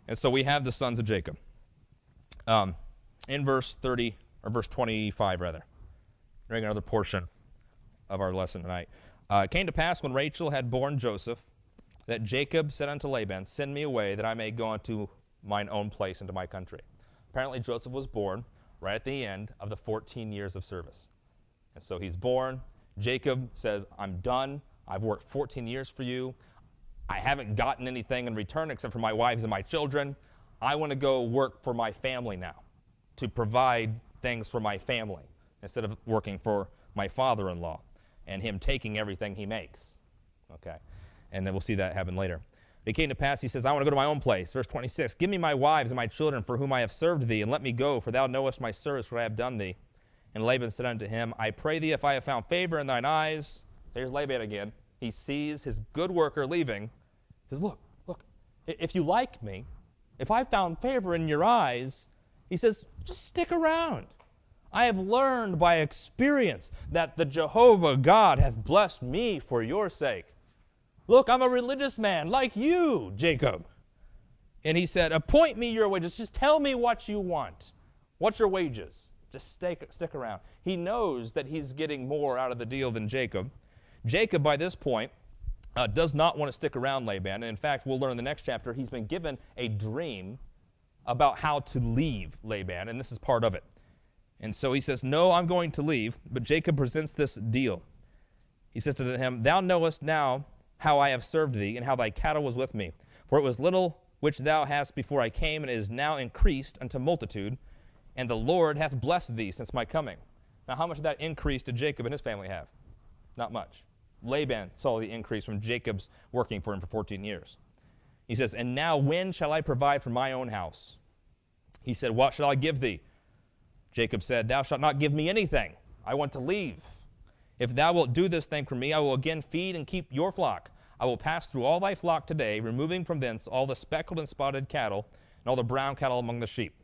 And so we have the sons of Jacob. In verse 25, during another portion of our lesson tonight. It came to pass when Rachel had borne Joseph, that Jacob said unto Laban, send me away, that I may go unto mine own place, into my country. Apparently Joseph was born right at the end of the 14 years of service. And so he's born. Jacob says, I'm done. I've worked 14 years for you. I haven't gotten anything in return except for my wives and my children. I want to go work for my family now, to provide things for my family, instead of working for my father-in-law and him taking everything he makes. Okay? And then we'll see that happen later. It came to pass, he says, I want to go to my own place. Verse 26, give me my wives and my children for whom I have served thee, and let me go, for thou knowest my service, what I have done thee. And Laban said unto him, I pray thee, if I have found favor in thine eyes. So here's Laban again. He sees his good worker leaving. He says, look, if you like me, if I found favor in your eyes, he says, just stick around. I have learned by experience that the Jehovah God hath blessed me for your sake. Look, I'm a religious man like you, Jacob. And he said, appoint me your wages. Just tell me what you want. What's your wages? Just stick around. He knows that he's getting more out of the deal than Jacob. Jacob, by this point, does not want to stick around Laban. And in fact, we'll learn in the next chapter, he's been given a dream about how to leave Laban, and this is part of it. And so he says, no, I'm going to leave. But Jacob presents this deal. He says to him, thou knowest now how I have served thee, and how thy cattle was with me. For it was little which thou hast before I came, and it is now increased unto multitude, and the Lord hath blessed thee since my coming. Now how much did that increase did Jacob and his family have? Not much. Laban saw the increase from Jacob's working for him for 14 years. He says, and now when shall I provide for my own house? He said, what shall I give thee? Jacob said, thou shalt not give me anything. I want to leave. If thou wilt do this thing for me, I will again feed and keep your flock. I will pass through all thy flock today, removing from thence all the speckled and spotted cattle, and all the brown cattle among the sheep.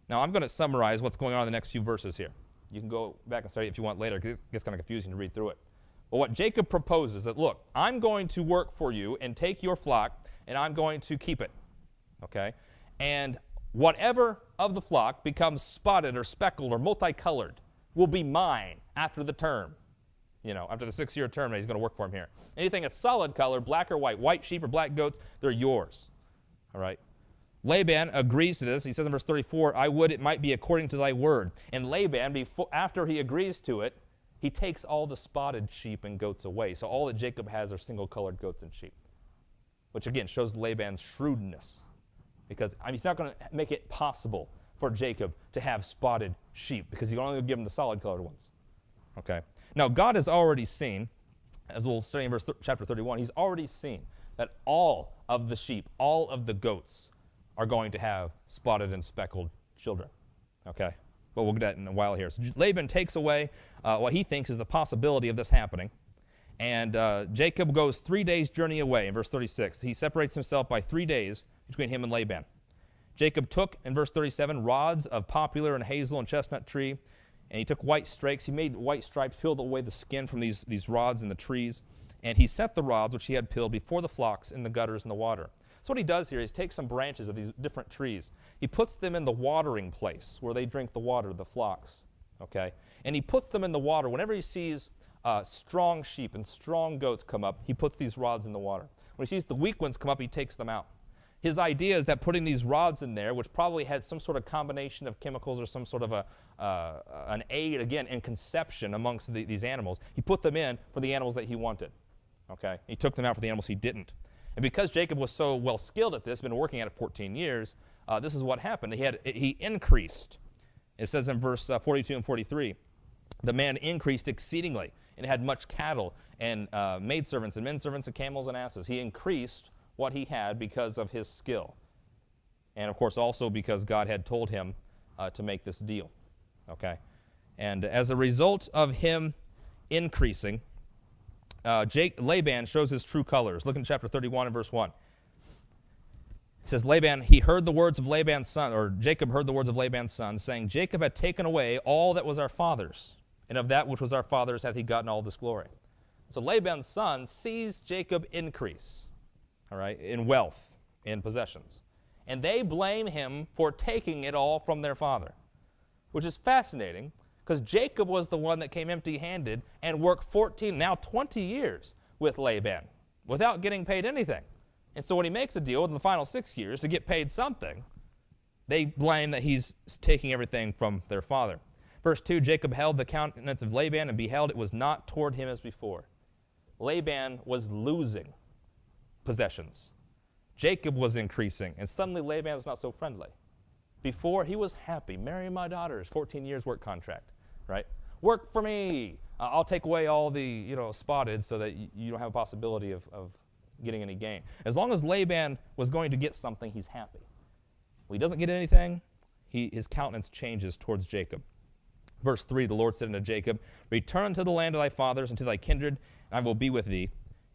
Now I'm going to summarize what's going on in the next few verses here. You can go back and study it if you want later, because it gets kind of confusing to read through it. But what Jacob proposes is that, look, I'm going to work for you and take your flock, and I'm going to keep it. Okay? And whatever of the flock becomes spotted or speckled or multicolored will be mine after the term. You know, after the 6-year term that he's going to work for him here. Anything that's solid color, black or white sheep or black goats, they're yours. All right? Laban agrees to this. He says in verse 34, I would it might be according to thy word. And Laban, after he agrees to it, he takes all the spotted sheep and goats away. So all that Jacob has are single-colored goats and sheep, which again shows Laban's shrewdness. Because he's not going to make it possible for Jacob to have spotted sheep, because he can only give him the solid-colored ones. Okay? Now, God has already seen, as we'll study in chapter 31, he's already seen that all of the sheep, all of the goats are going to have spotted and speckled children. Okay? But we'll get that in a while here. So Laban takes away what he thinks is the possibility of this happening. And Jacob goes 3 days' journey away in verse 36. He separates himself by 3 days between him and Laban. Jacob took, in verse 37, rods of poplar and hazel and chestnut tree, and he took white strakes. He made white stripes, peeled away the skin from these rods in the trees, and he set the rods which he had peeled before the flocks in the gutters in the water. So what he does here is takes some branches of these different trees. He puts them in the watering place where they drink the water, the flocks. Okay? And he puts them in the water. Whenever he sees strong sheep and strong goats come up, he puts these rods in the water. When he sees the weak ones come up, he takes them out. His idea is that putting these rods in there, which probably had some sort of combination of chemicals or some sort of an aid, again, in conception amongst these animals, he put them in for the animals that he wanted. Okay? He took them out for the animals he didn't. And because Jacob was so well skilled at this, been working at it 14 years, this is what happened. He increased. It says in verse 42 and 43, the man increased exceedingly and had much cattle and maidservants and menservants and camels and asses. He increased what he had because of his skill. And of course also because God had told him to make this deal. Okay? And as a result of him increasing, Laban shows his true colors. Look in chapter 31 and verse 1. He says, Laban, he heard the words of Laban's son, or Jacob heard the words of Laban's son, saying, Jacob had taken away all that was our father's, and of that which was our father's hath he gotten all this glory. So Laban's son sees Jacob increase, all right, in wealth, in possessions. And they blame him for taking it all from their father, which is fascinating because Jacob was the one that came empty-handed and worked 14, now 20 years with Laban without getting paid anything. And so when he makes a deal in the final 6 years to get paid something, they blame that he's taking everything from their father. Verse 2, Jacob held the countenance of Laban, and beheld it was not toward him as before. Laban was losing possessions. Jacob was increasing, and suddenly Laban is not so friendly. Before, he was happy. Marry my daughters, 14 years work contract, right? Work for me. I'll take away all the, spotted so that you don't have a possibility of getting any gain. As long as Laban was going to get something, he's happy. When he doesn't get anything, his countenance changes towards Jacob. Verse 3, the Lord said unto Jacob, Return to the land of thy fathers and to thy kindred, and I will be with thee.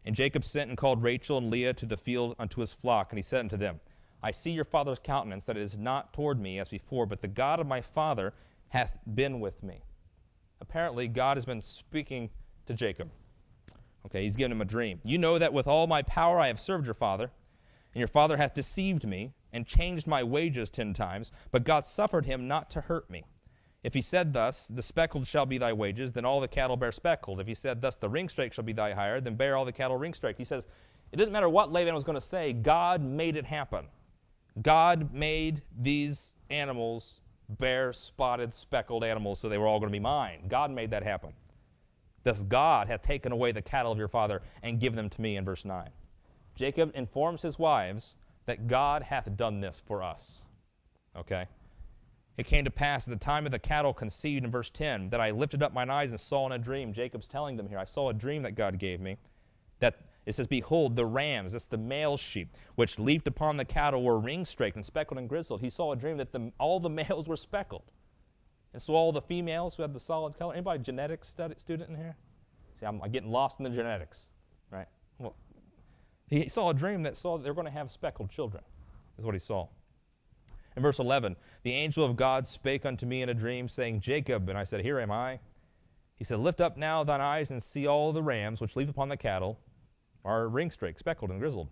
And Jacob sent and called Rachel and Leah to the field unto his flock, and he said unto them, I see your father's countenance, that it is not toward me as before, but the God of my father hath been with me. Apparently, God has been speaking to Jacob. Okay, he's given him a dream. You know that with all my power I have served your father, and your father hath deceived me, and changed my wages 10 times, but God suffered him not to hurt me. If he said thus, the speckled shall be thy wages, then all the cattle bear speckled. If he said thus, the ringstrake shall be thy hire, then bear all the cattle ringstrake. He says, it didn't matter what Laban was going to say, God made it happen. God made these animals bear spotted, speckled animals, so they were all going to be mine. God made that happen. Thus God hath taken away the cattle of your father and given them to me, in verse 9. Jacob informs his wives that God hath done this for us. Okay? It came to pass at the time of the cattle conceived, in verse 10, that I lifted up mine eyes and saw in a dream. Jacob's telling them here, I saw a dream that God gave me, that it says, Behold, the rams, that's the male sheep, which leaped upon the cattle were ring-straked and speckled and grizzled. He saw a dream that all the males were speckled. And so all the females who had the solid color. Anybody genetics student in here? See, I'm getting lost in the genetics, right? Well, he saw a dream that saw that they're going to have speckled children, is what he saw. In verse 11, the angel of God spake unto me in a dream, saying, Jacob. And I said, Here am I. He said, Lift up now thine eyes and see all the rams which leap upon the cattle are ring-straked, speckled, and grizzled.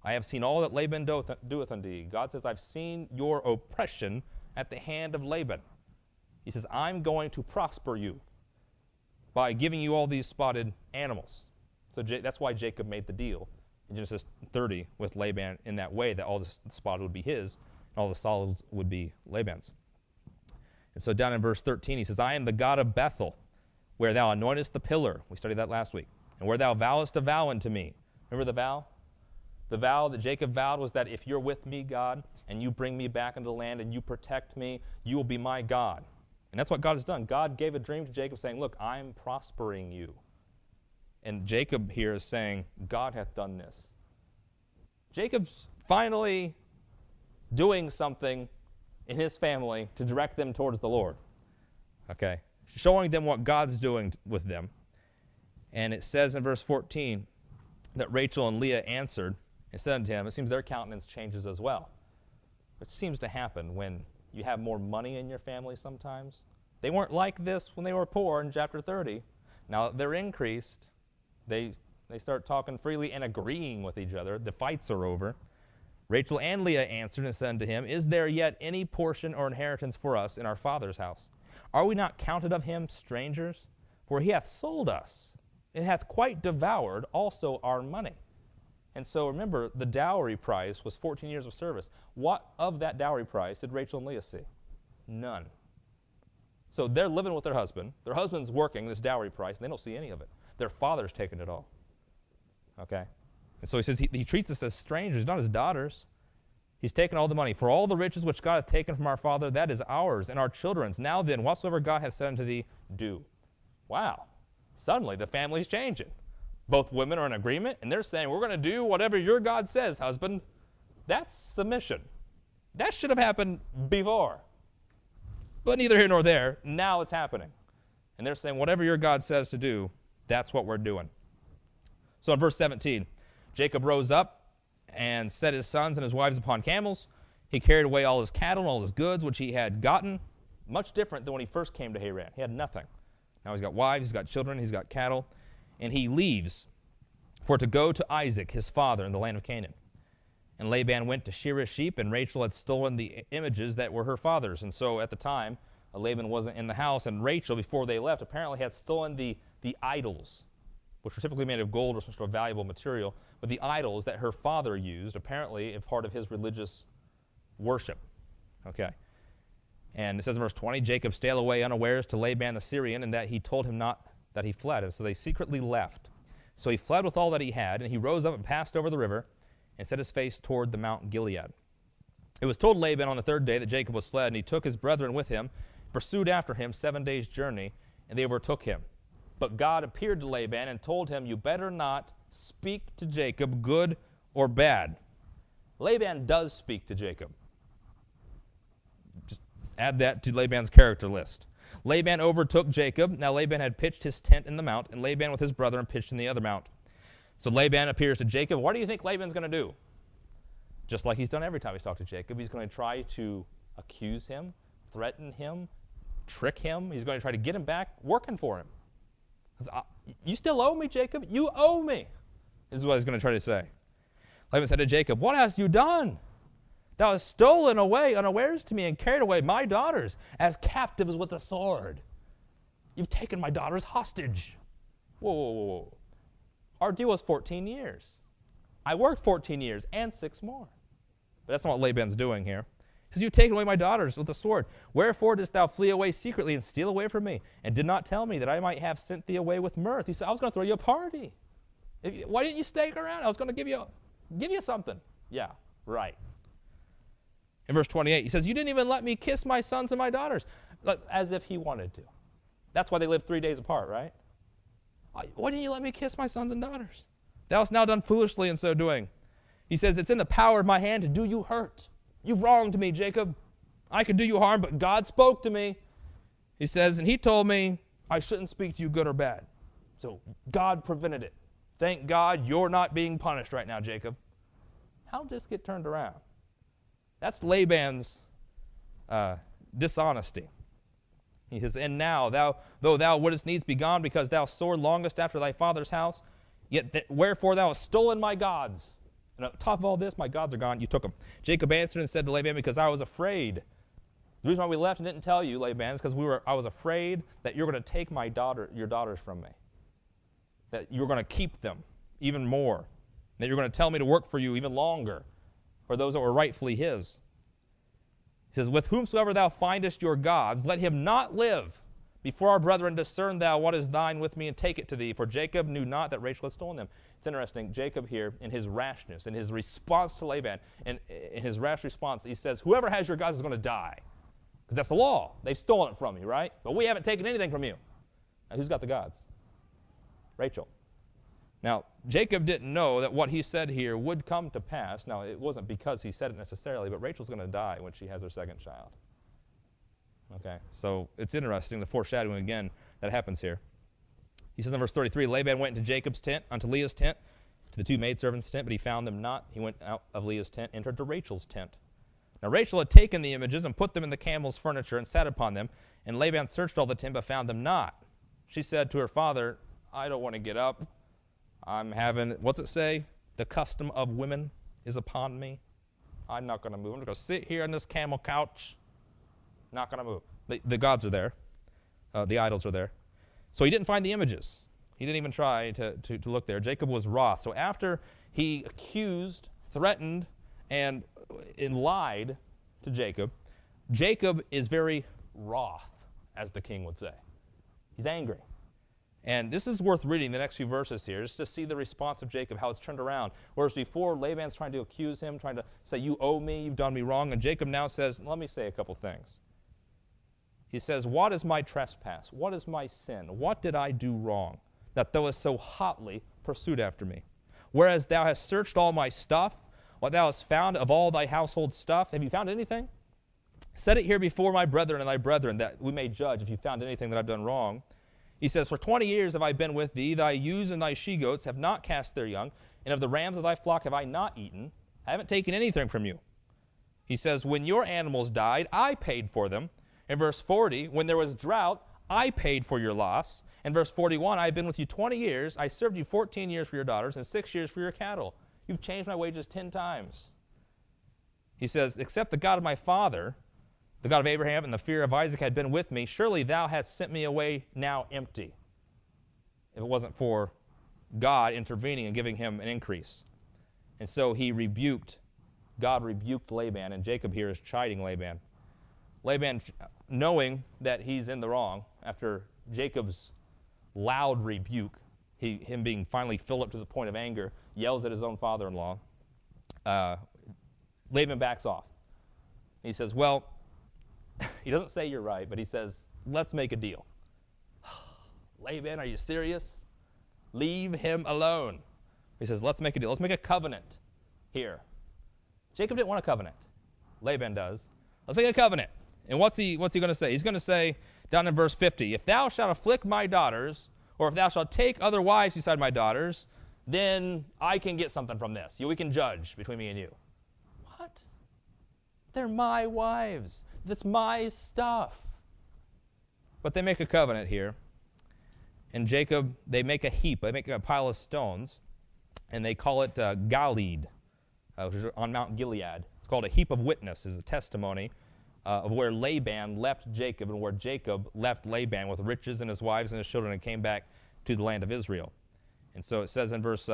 I have seen all that Laban doeth unto thee. God says, I've seen your oppression at the hand of Laban. He says, I'm going to prosper you by giving you all these spotted animals. So that's why Jacob made the deal in Genesis 30 with Laban in that way, that all the spotted would be his, and all the solids would be Laban's. And so down in verse 13, he says, I am the God of Bethel, where thou anointest the pillar. We studied that last week. And where thou vowest a vow unto me. Remember the vow? The vow that Jacob vowed was that if you're with me, God, and you bring me back into the land and you protect me, you will be my God. And that's what God has done. God gave a dream to Jacob saying, look, I'm prospering you. And Jacob here is saying, God hath done this. Jacob's finally doing something in his family to direct them towards the Lord. Okay? Showing them what God's doing with them. And it says in verse 14 that Rachel and Leah answered and said unto him, it seems their countenance changes as well. Which seems to happen when you have more money in your family sometimes. They weren't like this when they were poor in chapter 30. Now that they're increased, they start talking freely and agreeing with each other. The fights are over. Rachel and Leah answered and said unto him, Is there yet any portion or inheritance for us in our father's house? Are we not counted of him strangers? For he hath sold us, and hath quite devoured also our money. And so remember, the dowry price was 14 years of service. What of that dowry price did Rachel and Leah see? None. So they're living with their husband. Their husband's working this dowry price, and they don't see any of it. Their father's taken it all. Okay? And so he says he treats us as strangers, not as daughters. He's taken all the money. For all the riches which God hath taken from our father, that is ours and our children's. Now then, whatsoever God hath said unto thee, do. Wow. Suddenly the family's changing. Both women are in agreement, and they're saying, we're going to do whatever your God says, husband. That's submission. That should have happened before. But neither here nor there. Now it's happening. And they're saying, whatever your God says to do, that's what we're doing. So in verse 17, Jacob rose up and set his sons and his wives upon camels. He carried away all his cattle and all his goods, which he had gotten. Much different than when he first came to Haran. He had nothing. Now he's got wives, he's got children, he's got cattle. And he leaves for to go to Isaac, his father, in the land of Canaan. And Laban went to shear his sheep, and Rachel had stolen the images that were her father's. And so at the time, Laban wasn't in the house, and Rachel, before they left, apparently had stolen the idols, which were typically made of gold or some sort of valuable material, but the idols that her father used, apparently, as part of his religious worship. Okay. And it says in verse 20, Jacob stole away unawares to Laban the Syrian, and that he told him not that he fled. And so they secretly left. So he fled with all that he had, and he rose up and passed over the river and set his face toward the Mount Gilead. It was told Laban on the third day that Jacob was fled, and he took his brethren with him, pursued after him 7 days' journey, and they overtook him. But God appeared to Laban and told him, you better not speak to Jacob, good or bad. Laban does speak to Jacob. Just add that to Laban's character list. Laban overtook Jacob. Now Laban had pitched his tent in the mount, and Laban with his brethren pitched in the other mount. So Laban appears to Jacob. What do you think Laban's going to do? Just like he's done every time he's talked to Jacob, he's going to try to accuse him, threaten him, trick him. He's going to try to get him back working for him. You still owe me, Jacob. You owe me. This is what he's going to try to say. Laban said to Jacob, what hast you done? Thou hast stolen away unawares to me and carried away my daughters as captives with a sword. You've taken my daughters hostage. Whoa, whoa, whoa, whoa. Our deal was 14 years. I worked 14 years and 6 more. But that's not what Laban's doing here. He says, you've taken away my daughters with a sword. Wherefore didst thou flee away secretly and steal away from me, and did not tell me that I might have sent thee away with mirth? He said, I was going to throw you a party. Why didn't you stay around? I was going to give you something. Yeah, right. In verse 28, he says, you didn't even let me kiss my sons and my daughters. As if he wanted to. That's why they lived 3 days apart, right? Why didn't you let me kiss my sons and daughters? Thou hast now done foolishly in so doing. He says, it's in the power of my hand to do you hurt. You've wronged me, Jacob. I could do you harm, but God spoke to me. He says, and he told me I shouldn't speak to you good or bad. So God prevented it. Thank God you're not being punished right now, Jacob. How did this get turned around? That's Laban's dishonesty. He says, and now, though thou wouldest needs be gone, because thou sore longest after thy father's house, yet wherefore thou hast stolen my gods. And on top of all this, my gods are gone. You took them. Jacob answered and said to Laban, because I was afraid. The reason why we left and didn't tell you, Laban, is because I was afraid that you're going to take your daughters from me. That you're going to keep them even more. That you're going to tell me to work for you even longer, for those that were rightfully his. He says, with whomsoever thou findest your gods, let him not live. Before our brethren discern thou what is thine with me, and take it to thee. For Jacob knew not that Rachel had stolen them. It's interesting, Jacob here, in his rashness, in his response to Laban, and in his rash response, he says, whoever has your gods is going to die. Because that's the law. They've stolen it from you, right? But we haven't taken anything from you. Now, who's got the gods? Rachel. Now, Jacob didn't know that what he said here would come to pass. Now, it wasn't because he said it necessarily, but Rachel's going to die when she has her second child. Okay, so it's interesting, the foreshadowing again that happens here. He says in verse 33, Laban went into Jacob's tent, unto Leah's tent, to the 2 maidservants' tent, but he found them not. He went out of Leah's tent, entered to Rachel's tent. Now Rachel had taken the images and put them in the camel's furniture and sat upon them, and Laban searched all the tent, but found them not. She said to her father, I don't want to get up. I'm having, what's it say? The custom of women is upon me. I'm not going to move. I'm going to sit here on this camel couch. Not going to move. The gods are there. The idols are there. So he didn't find the images. He didn't even try to look there. Jacob was wroth. So after he accused, threatened, and lied to Jacob, Jacob is very wroth, as the king would say. He's angry. And this is worth reading the next few verses here, just to see the response of Jacob, how it's turned around. Whereas before, Laban's trying to accuse him, trying to say, you owe me, you've done me wrong. And Jacob now says, let me say a couple things. He says, what is my trespass? What is my sin? What did I do wrong, that thou hast so hotly pursued after me? Whereas thou hast searched all my stuff, what thou hast found of all thy household stuff, have you found anything? Set it here before my brethren and thy brethren, that we may judge if you found anything that I've done wrong. He says, for 20 years have I been with thee. Thy ewes and thy she-goats have not cast their young, and of the rams of thy flock have I not eaten. I haven't taken anything from you. He says, when your animals died, I paid for them. In verse 40, when there was drought, I paid for your loss. In verse 41, I have been with you 20 years. I served you 14 years for your daughters and 6 years for your cattle. You've changed my wages 10 times. He says, except the God of my father, the God of Abraham and the fear of Isaac had been with me, surely thou hast sent me away now empty, if it wasn't for God intervening and giving him an increase. And so God rebuked Laban, and Jacob here is chiding Laban. Laban, knowing that he's in the wrong, after Jacob's loud rebuke, him being finally filled up to the point of anger, yells at his own father-in-law. Laban backs off. He says, well, he doesn't say you're right, but he says, let's make a deal. Laban, are you serious? Leave him alone. He says, let's make a deal. Let's make a covenant here. Jacob didn't want a covenant. Laban does. Let's make a covenant. And what's he going to say? He's going to say, down in verse 50, if thou shalt afflict my daughters, or if thou shalt take other wives beside my daughters, then I can get something from this. We can judge between me and you. What? They're my wives. That's my stuff. But they make a covenant here. And Jacob, they make a heap. They make a pile of stones. And they call it Galeed, which is on Mount Gilead. It's called a heap of witness, is a testimony of where Laban left Jacob and where Jacob left Laban with riches and his wives and his children and came back to the land of Israel. And so it says in verse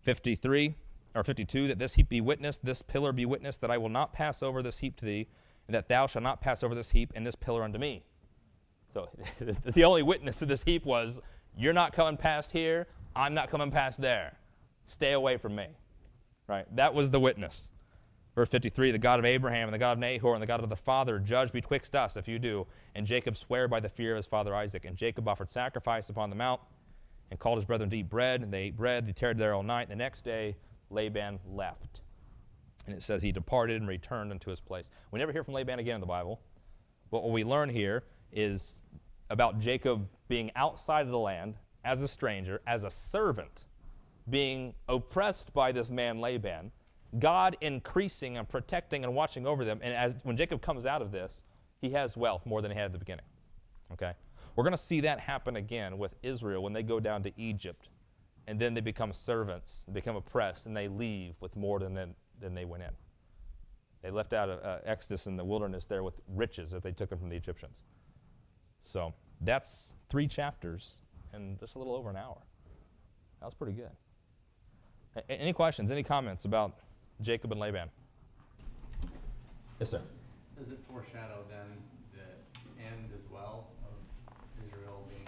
53 or 52 that this heap be witnessed, this pillar be witnessed, that I will not pass over this heap to thee, and that thou shalt not pass over this heap and this pillar unto me. So the only witness to this heap was, you're not coming past here, I'm not coming past there. Stay away from me. Right? That was the witness. Verse 53, the God of Abraham and the God of Nahor and the God of the father judge betwixt us if you do. And Jacob sware by the fear of his father Isaac. And Jacob offered sacrifice upon the mount and called his brethren to eat bread. And they ate bread. They tarried there all night. The next day, Laban left. And it says he departed and returned unto his place. We never hear from Laban again in the Bible. But what we learn here is about Jacob being outside of the land as a stranger, as a servant, being oppressed by this man Laban, God increasing and protecting and watching over them. And when Jacob comes out of this, he has wealth more than he had at the beginning. Okay? We're going to see that happen again with Israel when they go down to Egypt, and then they become servants, they become oppressed, and they leave with more than they went in. They left out of Exodus in the wilderness there with riches that they took them from the Egyptians. So that's 3 chapters in just a little over an hour. That was pretty good. Any questions, any comments about Jacob and Laban? Yes, sir. Does it foreshadow then the end as well of Israel being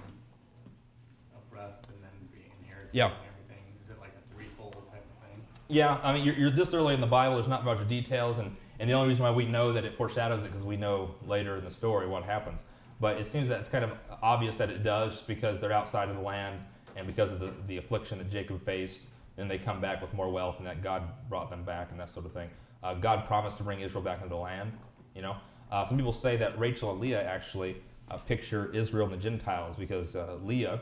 oppressed and then being inherited and everything? Is it like a threefold type of thing? Yeah, I mean, you're this early in the Bible, there's not much details, and the only reason why we know that it foreshadows it because we know later in the story what happens. But it seems that it's kind of obvious that it does because they're outside of the land and because of the affliction that Jacob faced. Then they come back with more wealth, and that God brought them back, and that sort of thing. God promised to bring Israel back into the land. You know, some people say that Rachel and Leah actually picture Israel and the Gentiles because Leah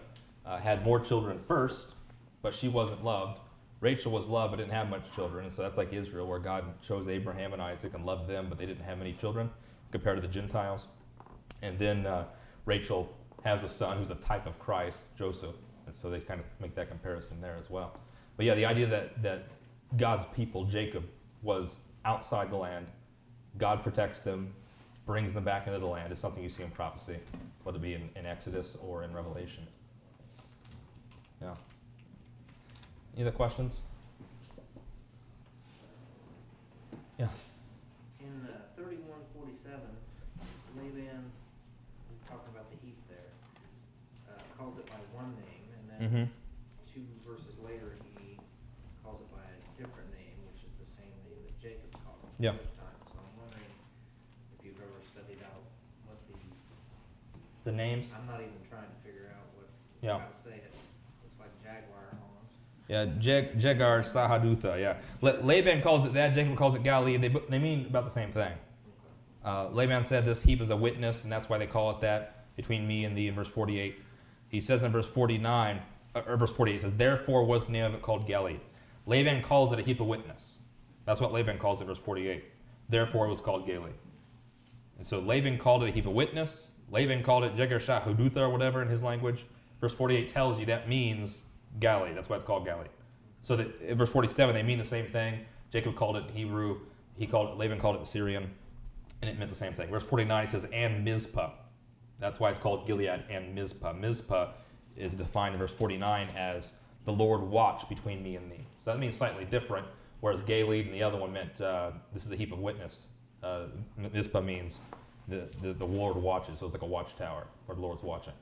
had more children first, but she wasn't loved. Rachel was loved, but didn't have much children, and so that's like Israel, where God chose Abraham and Isaac and loved them, but they didn't have many children compared to the Gentiles. And then Rachel has a son who's a type of Christ, Joseph, and so they kind of make that comparison there as well. But yeah, the idea that God's people, Jacob, was outside the land, God protects them, brings them back into the land, is something you see in prophecy, whether it be in Exodus or in Revelation. Yeah. Any other questions? Yeah. In 31:47, Laban, talking about the heap there, calls it by one name, and then 2 verses later he calls it by a different name, which is the same name that Jacob called it the first time. So I'm wondering if you've ever studied out what the names. I'm not even trying to figure out how to say it. Looks like jaguar almost. Yeah, Jegar Sahadutha, yeah. Laban calls it that, Jacob calls it Galilee. They mean about the same thing. Laban said this heap is a witness, and that's why they call it that, between me and thee, in verse 48. He says in verse 49, or verse 48, it says, therefore was the name of it called Galilee. Laban calls it a heap of witness. That's what Laban calls it, verse 48. Therefore it was called Galeed. And so Laban called it a heap of witness. Laban called it Jegar Shahudutha or whatever in his language. Verse 48 tells you that means Galeed. That's why it's called Galeed. So that in verse 47 they mean the same thing. Jacob called it Hebrew. Laban called it Syrian, and it meant the same thing. Verse 49 he says, and Mizpah. That's why it's called Gilead and Mizpah. Mizpah is defined in verse 49 as the Lord watched between me and thee. So that means slightly different, whereas Galeed and the other one meant this is a heap of witness. Mizpah means the Lord watches, so it's like a watchtower where the Lord's watching.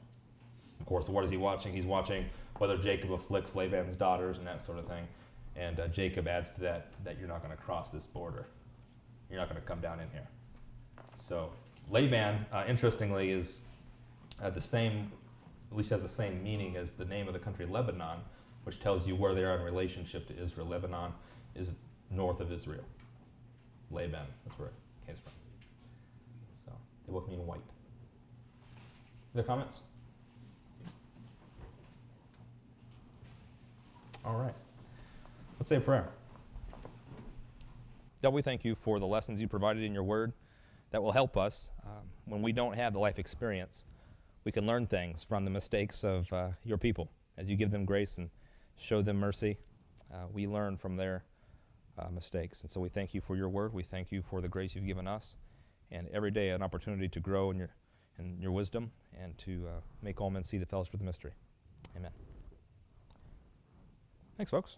Of course, what is he watching? He's watching whether Jacob afflicts Laban's daughters and that sort of thing. And Jacob adds to that you're not going to cross this border. You're not going to come down in here. So Laban, interestingly, is the same, at least has the same meaning as the name of the country Lebanon, which tells you where they are in relationship to Israel. Lebanon is north of Israel. Laban, that's where it came from. So they both mean white. Other comments? All right. Let's say a prayer. God, we thank you for the lessons you provided in your word that will help us when we don't have the life experience. We can learn things from the mistakes of your people. As you give them grace and show them mercy, we learn from their mistakes. And so we thank you for your word. We thank you for the grace you've given us. And every day an opportunity to grow in your wisdom and to make all men see the fellowship of the mystery. Amen. Thanks, folks.